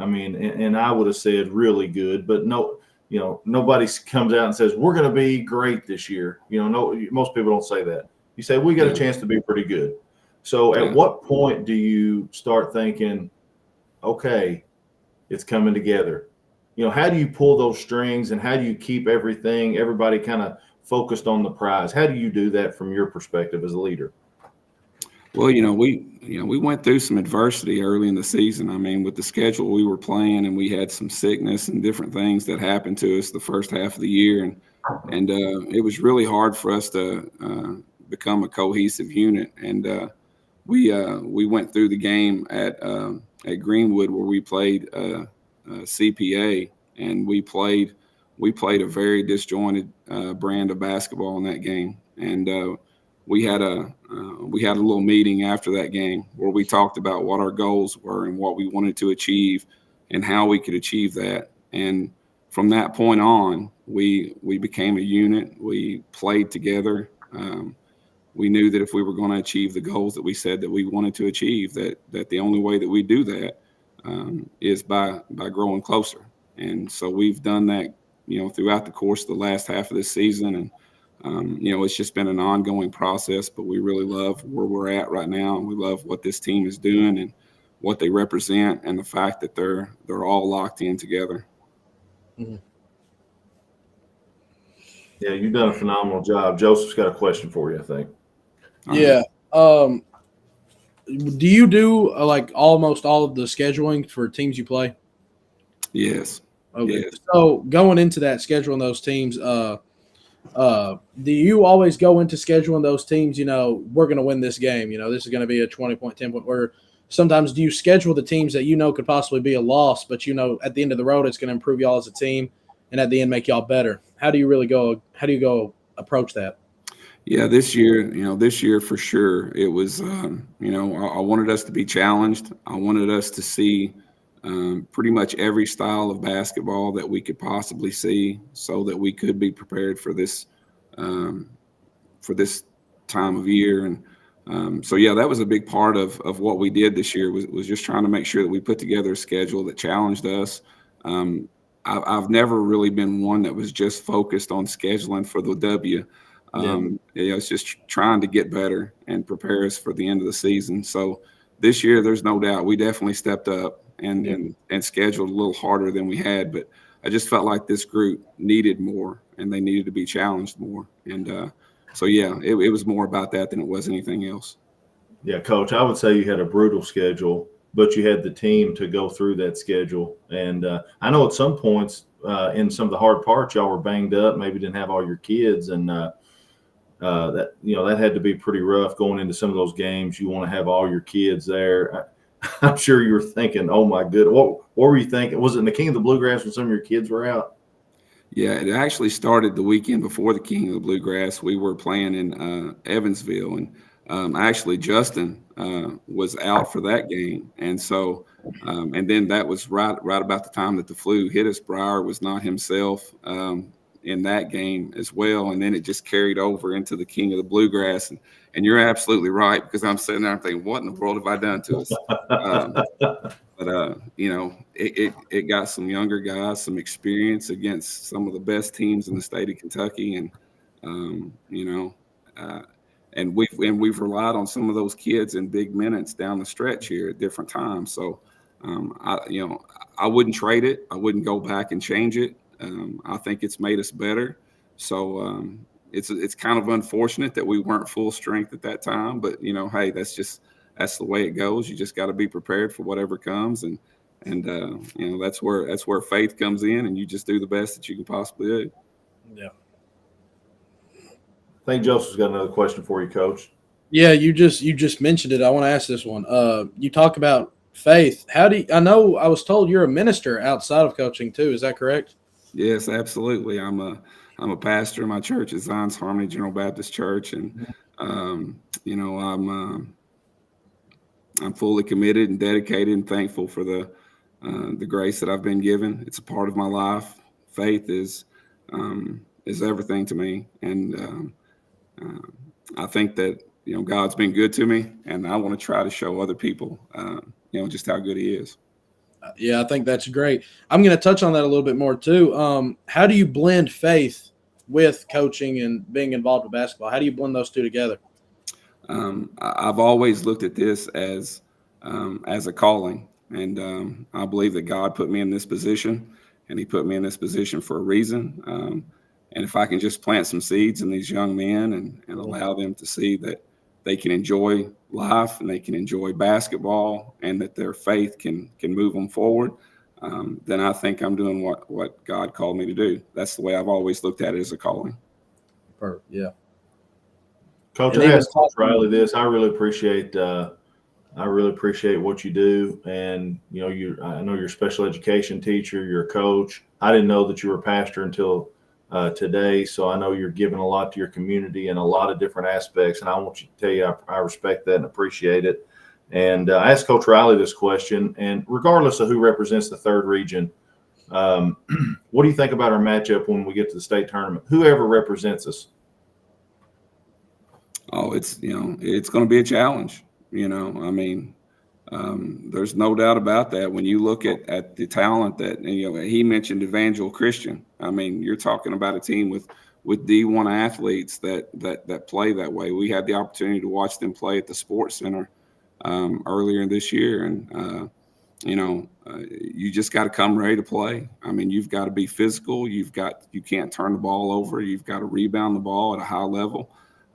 I mean, and I would have said really good, but nobody comes out and says, we're going to be great this year. Most people don't say that. You say, we got a chance to be pretty good. So at what point do you start thinking, okay, it's coming together? How do you pull those strings, and how do you keep everybody kind of focused on the prize? How do you do that from your perspective as a leader? Well, we went through some adversity early in the season. I mean, with the schedule we were playing, and we had some sickness and different things that happened to us the first half of the year. And it was really hard for us to become a cohesive unit. And we went through the game at Greenwood, where we played CPA, and we played a very disjointed brand of basketball in that game. And we had a little meeting after that game where we talked about what our goals were and what we wanted to achieve and how we could achieve that. And from that point on, we became a unit. We played together. We knew that if we were going to achieve the goals that we said that we wanted to achieve, that the only way that we do that is by growing closer. And so we've done that, throughout the course of the last half of this season. And, it's just been an ongoing process, but we really love where we're at right now. And we love what this team is doing and what they represent, and the fact that they're all locked in together. Mm-hmm. Yeah, you've done a phenomenal job. Joseph's got a question for you, I think. Yeah. Do you do like almost all of the scheduling for teams you play? Yes. Okay. Yes. So going into that, scheduling those teams, do you always go into scheduling those teams, we're going to win this game, this is going to be a 20-point, 10-point, or sometimes do you schedule the teams that could possibly be a loss, but at the end of the road it's going to improve y'all as a team, and at the end make y'all better? How do you go approach that? Yeah, this year for sure, it was, I wanted us to be challenged. I wanted us to see pretty much every style of basketball that we could possibly see, so that we could be prepared for this time of year. And so, yeah, that was a big part of what we did this year, was just trying to make sure that we put together a schedule that challenged us. I've never really been one that was just focused on scheduling for the W. It's just trying to get better and prepare us for the end of the season. So this year, there's no doubt we definitely stepped up and scheduled a little harder than we had. But I just felt like this group needed more, and they needed to be challenged more. And so, yeah, it was more about that than it was anything else. Yeah, Coach, I would say you had a brutal schedule, but you had the team to go through that schedule. And I know at some points in some of the hard parts, y'all were banged up, maybe didn't have all your kids, and that had to be pretty rough going into some of those games. You want to have all your kids there. I'm sure you were thinking, oh my goodness, what were you thinking? Was it in the King of the Bluegrass when some of your kids were out? Yeah, it actually started the weekend before the King of the Bluegrass. We were playing in Evansville, and actually Justin was out for that game. And so, and then that was right about the time that the flu hit us. Breyer was not himself in that game as well. And then it just carried over into the King of the Bluegrass. And you're absolutely right, because I'm sitting there and thinking, what in the world have I done to us? But it got some younger guys, some experience against some of the best teams in the state of Kentucky. And, and we've relied on some of those kids in big minutes down the stretch here at different times. So I wouldn't trade it. I wouldn't go back and change it. I think it's made us better. So it's kind of unfortunate that we weren't full strength at that time. But hey, that's the way it goes. You just got to be prepared for whatever comes, and that's where faith comes in, and you just do the best that you can possibly do. Yeah. I think Joseph's got another question for you, Coach. Yeah, you just mentioned it. I want to ask this one. You talk about faith. I know I was told you're a minister outside of coaching too. Is that correct? Yes, absolutely. I'm a pastor. My church is Zion's Harmony General Baptist Church, and I'm fully committed and dedicated and thankful for the grace that I've been given. It's a part of my life. Faith is everything to me, and I think that God's been good to me, and I want to try to show other people just how good He is. Yeah, I think that's great. I'm going to touch on that a little bit more too. How do you blend faith with coaching and being involved with basketball? How do you blend those two together? I've always looked at this as a calling, and I believe that God put me in this position, and He put me in this position for a reason. And if I can just plant some seeds in these young men and allow them to see that they can enjoy life and they can enjoy basketball and that their faith can move them forward, then I think I'm doing what God called me to do. That's the way I've always looked at it, as a calling. Perfect. Yeah. Coach, I asked Coach Riley this. I really appreciate what you do, and I know you're a special education teacher, you're a coach. I didn't know that you were a pastor until today, so I know you're giving a lot to your community in a lot of different aspects, and I want you to tell you I respect that and appreciate it. And I asked Coach Riley this question, and regardless of who represents the third region, what do you think about our matchup when we get to the state tournament? Whoever represents us. Oh, it's going to be a challenge. There's no doubt about that. When you look at the talent that he mentioned, Evangel Christian. You're talking about a team with D1 athletes that play that way. We had the opportunity to watch them play at the Sports Center earlier this year, and you just got to come ready to play. You've got to be physical. You can't turn the ball over. You've got to rebound the ball at a high level.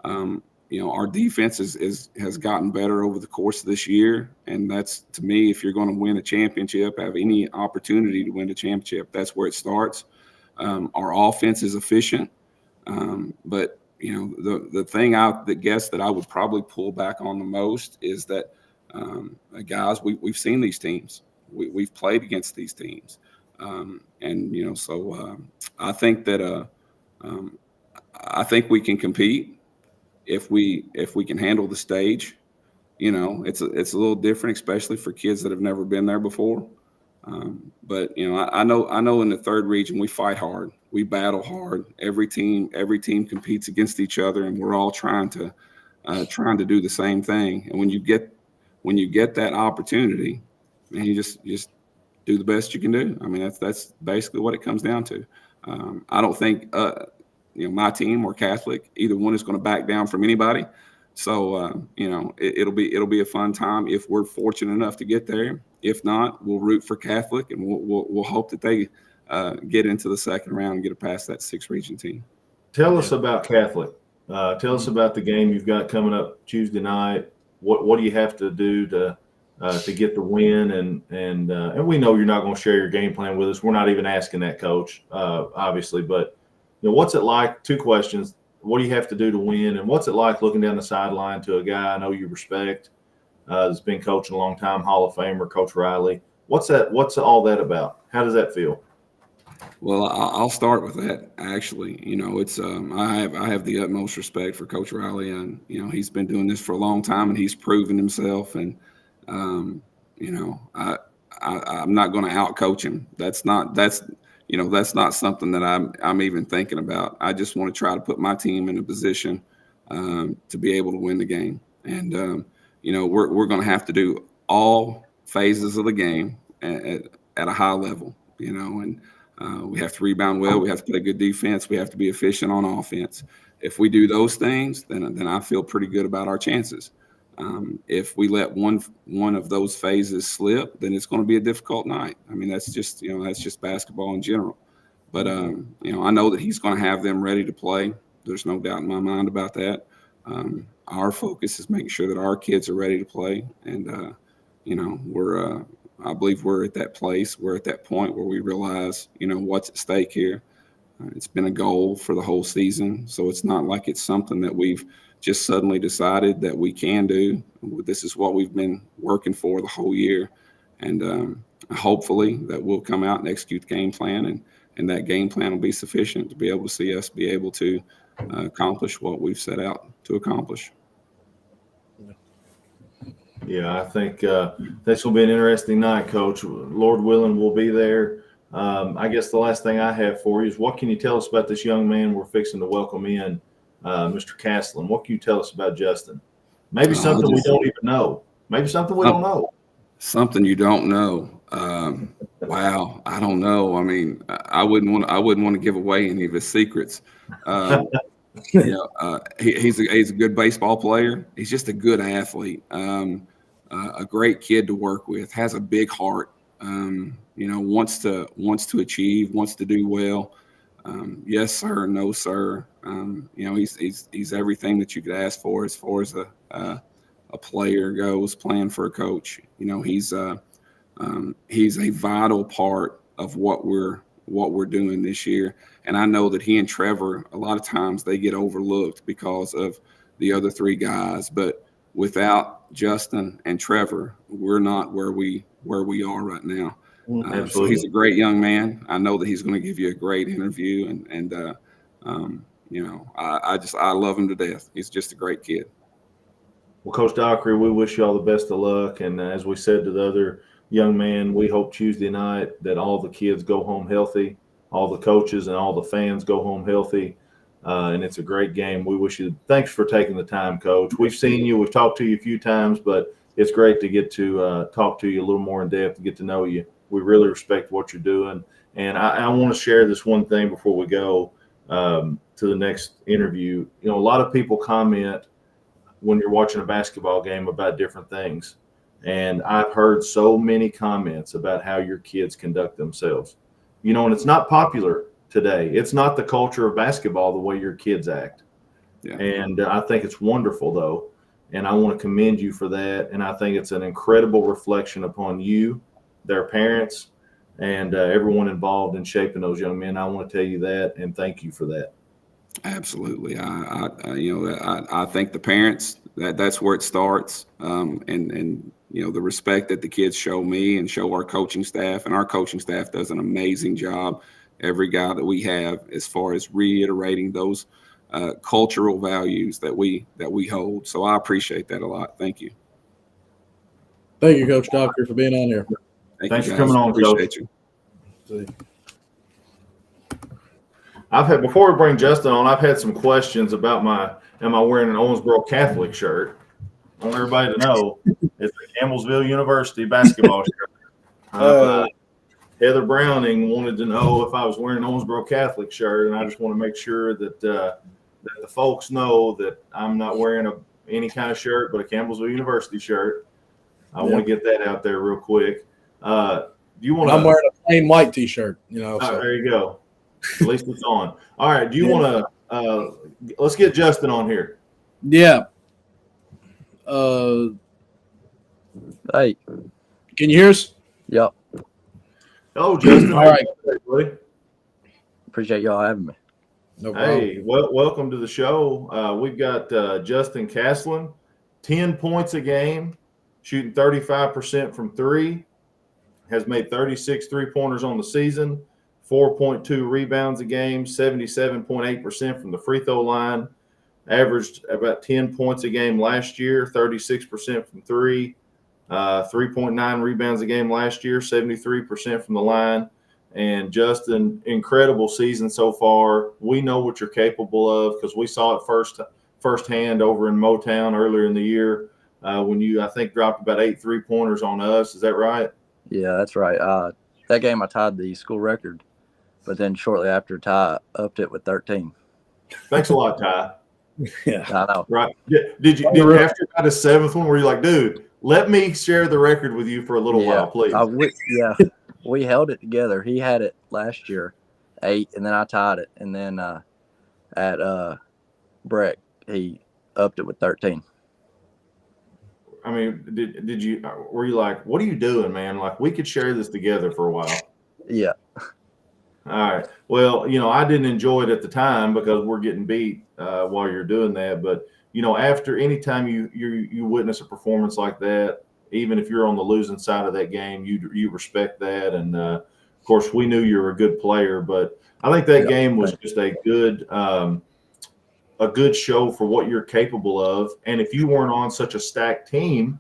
Our defense has gotten better over the course of this year, and that's, to me, if you're going to win a championship, have any opportunity to win a championship, that's where it starts. Our offense is efficient, but the thing that I would probably pull back on the most is that guys, we've seen these teams, we've played against these teams, so I think that I think we can compete. If we can handle the stage, it's a little different, especially for kids that have never been there before. But I know in the third region we fight hard, we battle hard. Every team competes against each other, and we're all trying to do the same thing. And when you get that opportunity, man, you just do the best you can do. That's basically what it comes down to. I don't think my team or Catholic, either one is going to back down from anybody. So, it'll be a fun time if we're fortunate enough to get there. If not, we'll root for Catholic, and we'll hope that they get into the second round and get past that 6-region team. Tell us about Catholic. Tell us about the game you've got coming up Tuesday night. What do you have to do to get the win? And we know you're not going to share your game plan with us. We're not even asking that, Coach, obviously, but what's it like? 2 questions. What do you have to do to win? And what's it like looking down the sideline to a guy I know you respect, that's been coaching a long time, Hall of Famer, Coach Riley? What's all that about? How does that feel? Well, I'll start with that. Actually, it's I have the utmost respect for Coach Riley, and he's been doing this for a long time, and he's proven himself. And I'm not going to outcoach him. That's not something that I'm even thinking about. I just want to try to put my team in a position to be able to win the game. And we're going to have to do all phases of the game at a high level. And we have to rebound well. We have to play good defense. We have to be efficient on offense. If we do those things, then I feel pretty good about our chances. If we let one of those phases slip, then it's going to be a difficult night. I mean, that's just basketball in general. But I know that he's going to have them ready to play. There's no doubt in my mind about that. Our focus is making sure that our kids are ready to play, and I believe we're at that place. We're at that point where we realize, what's at stake here. It's been a goal for the whole season, so it's not like it's something that we've just suddenly decided that we can do. This is what we've been working for the whole year, and hopefully that we'll come out and execute the game plan, and that game plan will be sufficient to be able to see us be able to accomplish what we've set out to accomplish. Yeah, I think this will be an interesting night, Coach. Lord willing, we'll be there. I guess the last thing I have for you is, what can you tell us about this young man we're fixing to welcome in, Mr. Castlin? What can you tell us about Justin? Maybe something we don't even know. Maybe something we don't know. Something you don't know. Wow, I don't know. I mean, I wouldn't want to give away any of his secrets. He's a good baseball player. He's just a good athlete. A great kid to work with. Has a big heart. Wants to achieve. Wants to do well. Yes, sir. No, sir. He's everything that you could ask for as far as a player goes, playing for a coach. He's a vital part of what we're doing this year. And I know that he and Trevor, a lot of times they get overlooked because of the other three guys. But without Justin and Trevor, we're not where we are right now. So he's a great young man. I know that he's going to give you a great interview, and I love him to death. He's just a great kid. Well, Coach Dockery, we wish you all the best of luck. And as we said to the other young man, we hope Tuesday night that all the kids go home healthy, all the coaches and all the fans go home healthy. And it's a great game. We wish you – thanks for taking the time, Coach. We've seen you. We've talked to you a few times, but it's great to get to talk to you a little more in depth and get to know you. We really respect what you're doing. And I want to share this one thing before we go to the next interview. A lot of people comment when you're watching a basketball game about different things. And I've heard so many comments about how your kids conduct themselves. And it's not popular today. It's not the culture of basketball the way your kids act. Yeah. And I think it's wonderful, though. And I want to commend you for that. And I think it's an incredible reflection upon you, their parents, and everyone involved in shaping those young men. I want to tell you that, and thank you for that. Absolutely. I think the parents, that's where it starts. And the respect that the kids show me and show our coaching staff, and our coaching staff does an amazing job. Every guy that we have, as far as reiterating those cultural values that we hold. So I appreciate that a lot. Thank you. Thank you, Coach Dockery, for being on here. Thanks for coming on, appreciate Coach. You. Before we bring Justin on, I've had some questions about am I wearing an Owensboro Catholic shirt? I want everybody to know it's the Campbellsville University basketball shirt. Heather Browning wanted to know if I was wearing an Owensboro Catholic shirt, and I just want to make sure that the folks know that I'm not wearing any kind of shirt but a Campbellsville University shirt. I want to get that out there real quick. Do you want? I'm wearing a plain white T-shirt. So. There you go. At least it's on. All right. Do you want to? Let's get Justin on here. Yeah. Hey. Can you hear us? Yep. Hello, Justin. All right. Buddy. Appreciate y'all having me. No problem. Hey, welcome to the show. We've got Justin Castlin, 10 points a game, shooting 35% from three, has made 36 three-pointers on the season, 4.2 rebounds a game, 77.8% from the free throw line, averaged about 10 points a game last year, 36% from three, 3.9 rebounds a game last year, 73% from the line. And Justin, incredible season so far. We know what you're capable of because we saw it firsthand over in Motown earlier in the year when you, I think, dropped about 8 3-pointers on us. Is that right? Yeah, that's right. That game I tied the school record, but then shortly after, Ty upped it with 13. Thanks a lot, Ty. Yeah. I know. Right. Did you after you got a seventh one, were you like, dude, let me share the record with you for a little while, please? We held it together. He had it last year, 8, and then I tied it. And then at Breck, he upped it with 13. I mean, did you were you like, what are you doing, man? Like, we could share this together for a while. Yeah. All right. Well, I didn't enjoy it at the time because we're getting beat while you're doing that. But after any time you witness a performance like that, even if you're on the losing side of that game, you respect that. And of course, we knew you were a good player, but I think that game was just a good show for what you're capable of. And if you weren't on such a stacked team,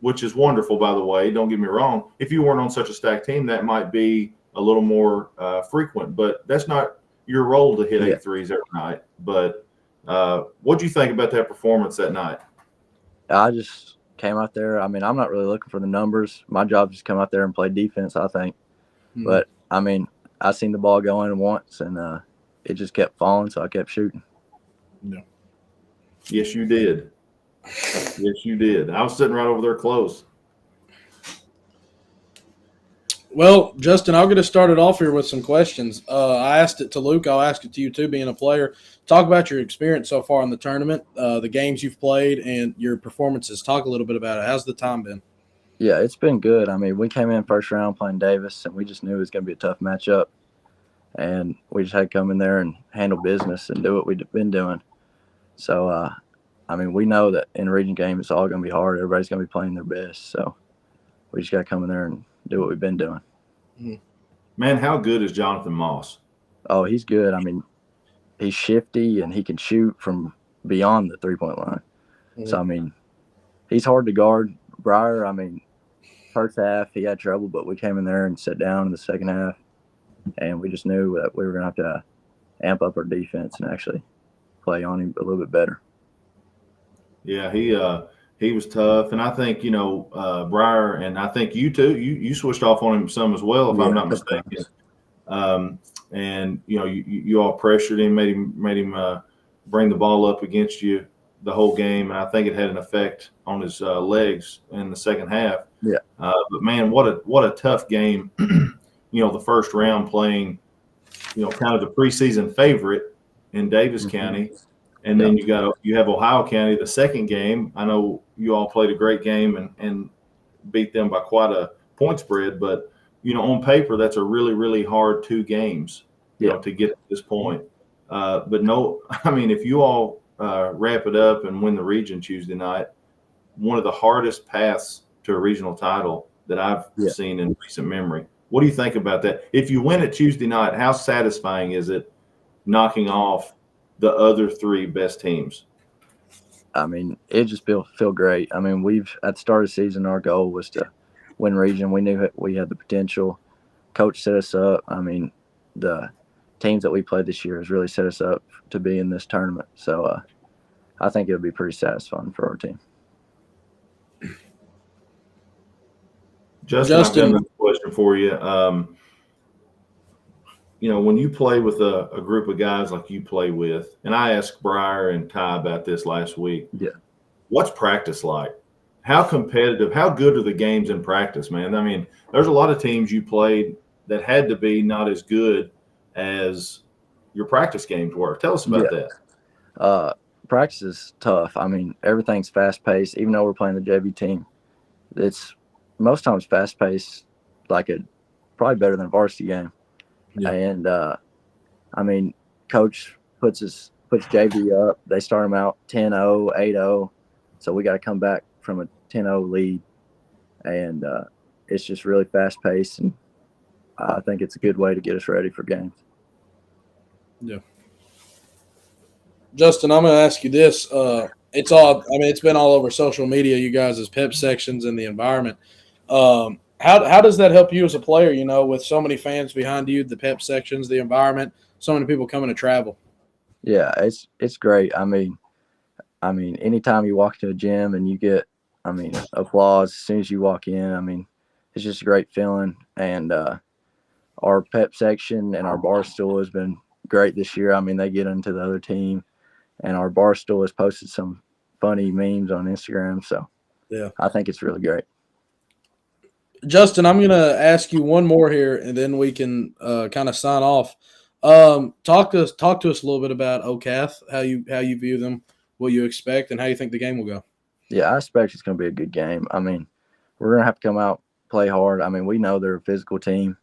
which is wonderful, by the way, don't get me wrong, if you weren't on such a stacked team, that might be a little more frequent, but that's not your role to hit 8 threes every night. But what do you think about that performance that night? I just came out there. I mean, I'm not really looking for the numbers. My job is to come out there and play defense, I think. But, I mean, I seen the ball go in once, and it just kept falling, so I kept shooting. Yeah. Yes, you did. Yes, you did. I was sitting right over there close. Well, Justin, I'll get us started off here with some questions. I asked it to Luke. I'll ask it to you, too, being a player. Talk about your experience so far in the tournament, the games you've played, and your performances. Talk a little bit about it. How's the time been? Yeah, it's been good. I mean, we came in first round playing Davis, and we just knew it was going to be a tough matchup. And we just had to come in there and handle business and do what we've been doing. So, I mean, we know that in a region game, it's all going to be hard. Everybody's going to be playing their best. So we just got to come in there and do what we've been doing. Man, how good is Jonathan Moss? Oh, he's good. I mean, he's shifty and he can shoot from beyond the three-point line. So, I mean, he's hard to guard. Breyer, I mean, first half he had trouble, but we came in there and sat down in the second half, and we just knew that we were going to have to amp up our defense and actually play on him a little bit better. Yeah, he was tough, and I think Breyer, and I think you too. You switched off on him some as well, if I'm not mistaken. And you all pressured him, made him bring the ball up against you the whole game, and I think it had an effect on his legs in the second half. Yeah. But man, what a tough game. The first round playing, kind of the preseason favorite in Davis County. And then you have Ohio County, the second game. I know you all played a great game and beat them by quite a point spread, but on paper that's a really, really hard 2 games, to get to this point. But no, I mean, if you all wrap it up and win the region Tuesday night, one of the hardest paths to a regional title that I've seen in recent memory. What do you think about that? If you win it Tuesday night, how satisfying is it knocking off the other 3 best teams? I mean, it just feel great. I mean, at the start of the season, our goal was to win region. We knew we had the potential. Coach set us up. I mean, the teams that we played this year has really set us up to be in this tournament. So I think it'll be pretty satisfying for our team. Justin, I've got another question for you. When you play with a group of guys like you play with, and I asked Breyer and Ty about this last week. Yeah. What's practice like? How competitive, how good are the games in practice, man? I mean, there's a lot of teams you played that had to be not as good as your practice games were. Tell us about that. Practice is tough. I mean, everything's fast-paced. Even though we're playing the JV team, it's most times fast-paced, probably better than a varsity game. Yeah. And, I mean, coach puts JV up. They start them out 10-0, 8-0. So we got to come back from a 10-0 lead. And it's just really fast-paced. And I think it's a good way to get us ready for games. Yeah. Justin, I'm going to ask you this. It's been all over social media, you guys' pep sections and the environment. How does that help you as a player, with so many fans behind you, the pep sections, the environment, so many people coming to travel? Yeah, it's great. I mean, anytime you walk to a gym and you get, applause as soon as you walk in, it's just a great feeling. And our pep section and our bar stool has been great this year. They get into the other team and our bar stool has posted some funny memes on Instagram. So Yeah. I think it's really great. Justin, I'm going to ask you one more here, and then we can kind of sign off. Talk to us a little bit about OCATH, how you view them, what you expect, and how you think the game will go. Yeah, I expect it's going to be a good game. I mean, we're going to have to come out, play hard. I mean, we know they're a physical team.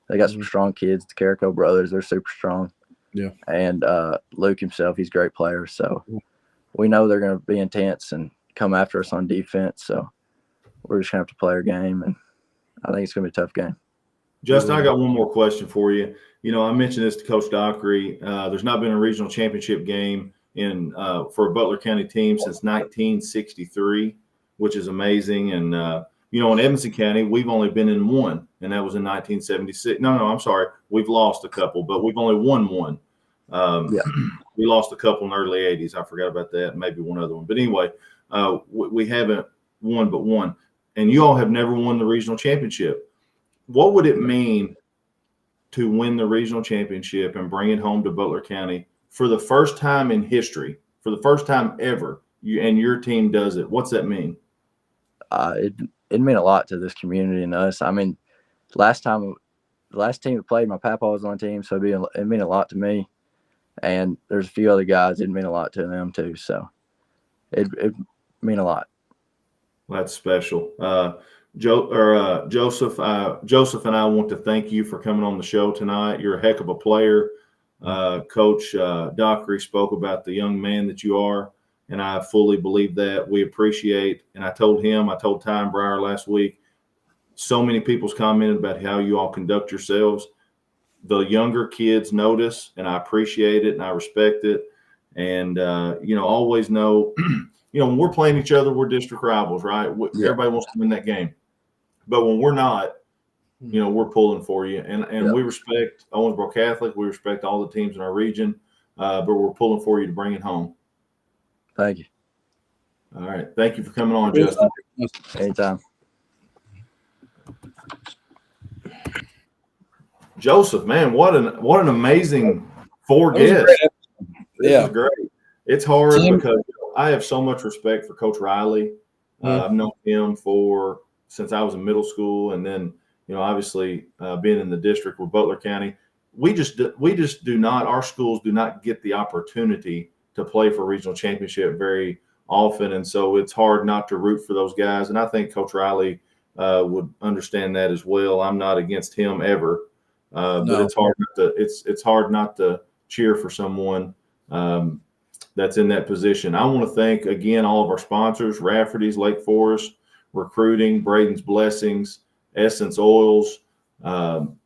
They got some strong kids, the Carrico brothers. They're super strong. Yeah. And Luke himself, he's a great player. So we know they're going to be intense and come after us on defense. So we're just going to have to play our game, and I think it's going to be a tough game. Justin, I got one more question for you. I mentioned this to Coach Dockery. There's not been a regional championship game for a Butler County team since 1963, which is amazing. And, in Edmonson County, we've only been in one, and that was in 1976. No, I'm sorry. We've lost a couple, but we've only won one. We lost a couple in the early 80s. I forgot about that, maybe one other one. But anyway, we haven't won but one. And you all have never won the regional championship. What would it mean to win the regional championship and bring it home to Butler County for the first time in history, for the first time ever, and your team does it? What's that mean? It meant a lot to this community and us. I mean, the last team that played, my papa was on the team, so it meant a lot to me. And there's a few other guys it meant a lot to them too. So it meant a lot. That's special. Joseph and I want to thank you for coming on the show tonight. You're a heck of a player. Coach Dockery spoke about the young man that you are, and I fully believe that. We appreciate, and I told Ty Breyer last week, so many people's commented about how you all conduct yourselves. The younger kids notice, and I appreciate it, and I respect it. And, always know, when we're playing each other, we're district rivals, right? Everybody wants to win that game. But when we're not, we're pulling for you. And we respect Owensboro Catholic. We respect all the teams in our region, but we're pulling for you to bring it home. Thank you. All right. Thank you for coming on, Justin. Anytime. Joseph, man, what an amazing four guests. This is great. It's hard because I have so much respect for Coach Riley. I've known him since I was in middle school, and then obviously being in the district with Butler County, we just do not. Our schools do not get the opportunity to play for regional championship very often, and so it's hard not to root for those guys. And I think Coach Riley would understand that as well. I'm not against him ever, but it's hard it's hard not to cheer for someone that's in that position. I want to thank again all of our sponsors: Rafferty's, Lake Forest Recruiting, Braden's Blessings, Essence Oils, Kevin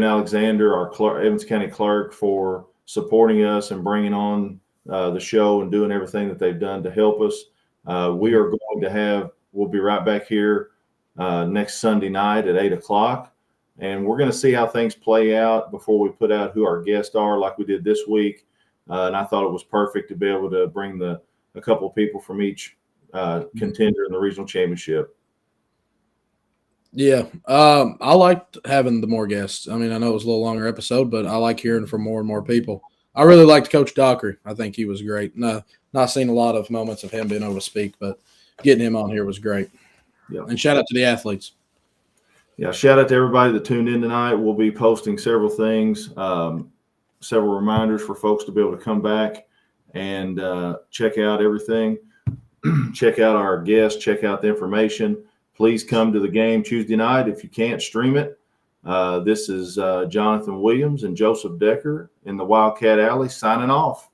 Alexander, our Evans County clerk, for supporting us and bringing on the show and doing everything that they've done to help us. We'll be right back here next Sunday night at 8:00, and we're going to see how things play out before we put out who our guests are, like we did this week. And I thought it was perfect to be able to bring a couple of people from each contender in the regional championship. Yeah. I liked having the more guests. I mean, I know it was a little longer episode, but I like hearing from more and more people. I really liked Coach Dockery. I think he was great. No, not seen a lot of moments of him being able to speak, but getting him on here was great. Yeah. And shout out to the athletes. Yeah. Shout out to everybody that tuned in tonight. We'll be posting several things, several reminders for folks to be able to come back and check out everything. Check out our guests, check out the information. Please come to the game Tuesday night. If you can't, stream it. This is Jonathan Williams and Joseph Decker in the Wildcat Alley signing off.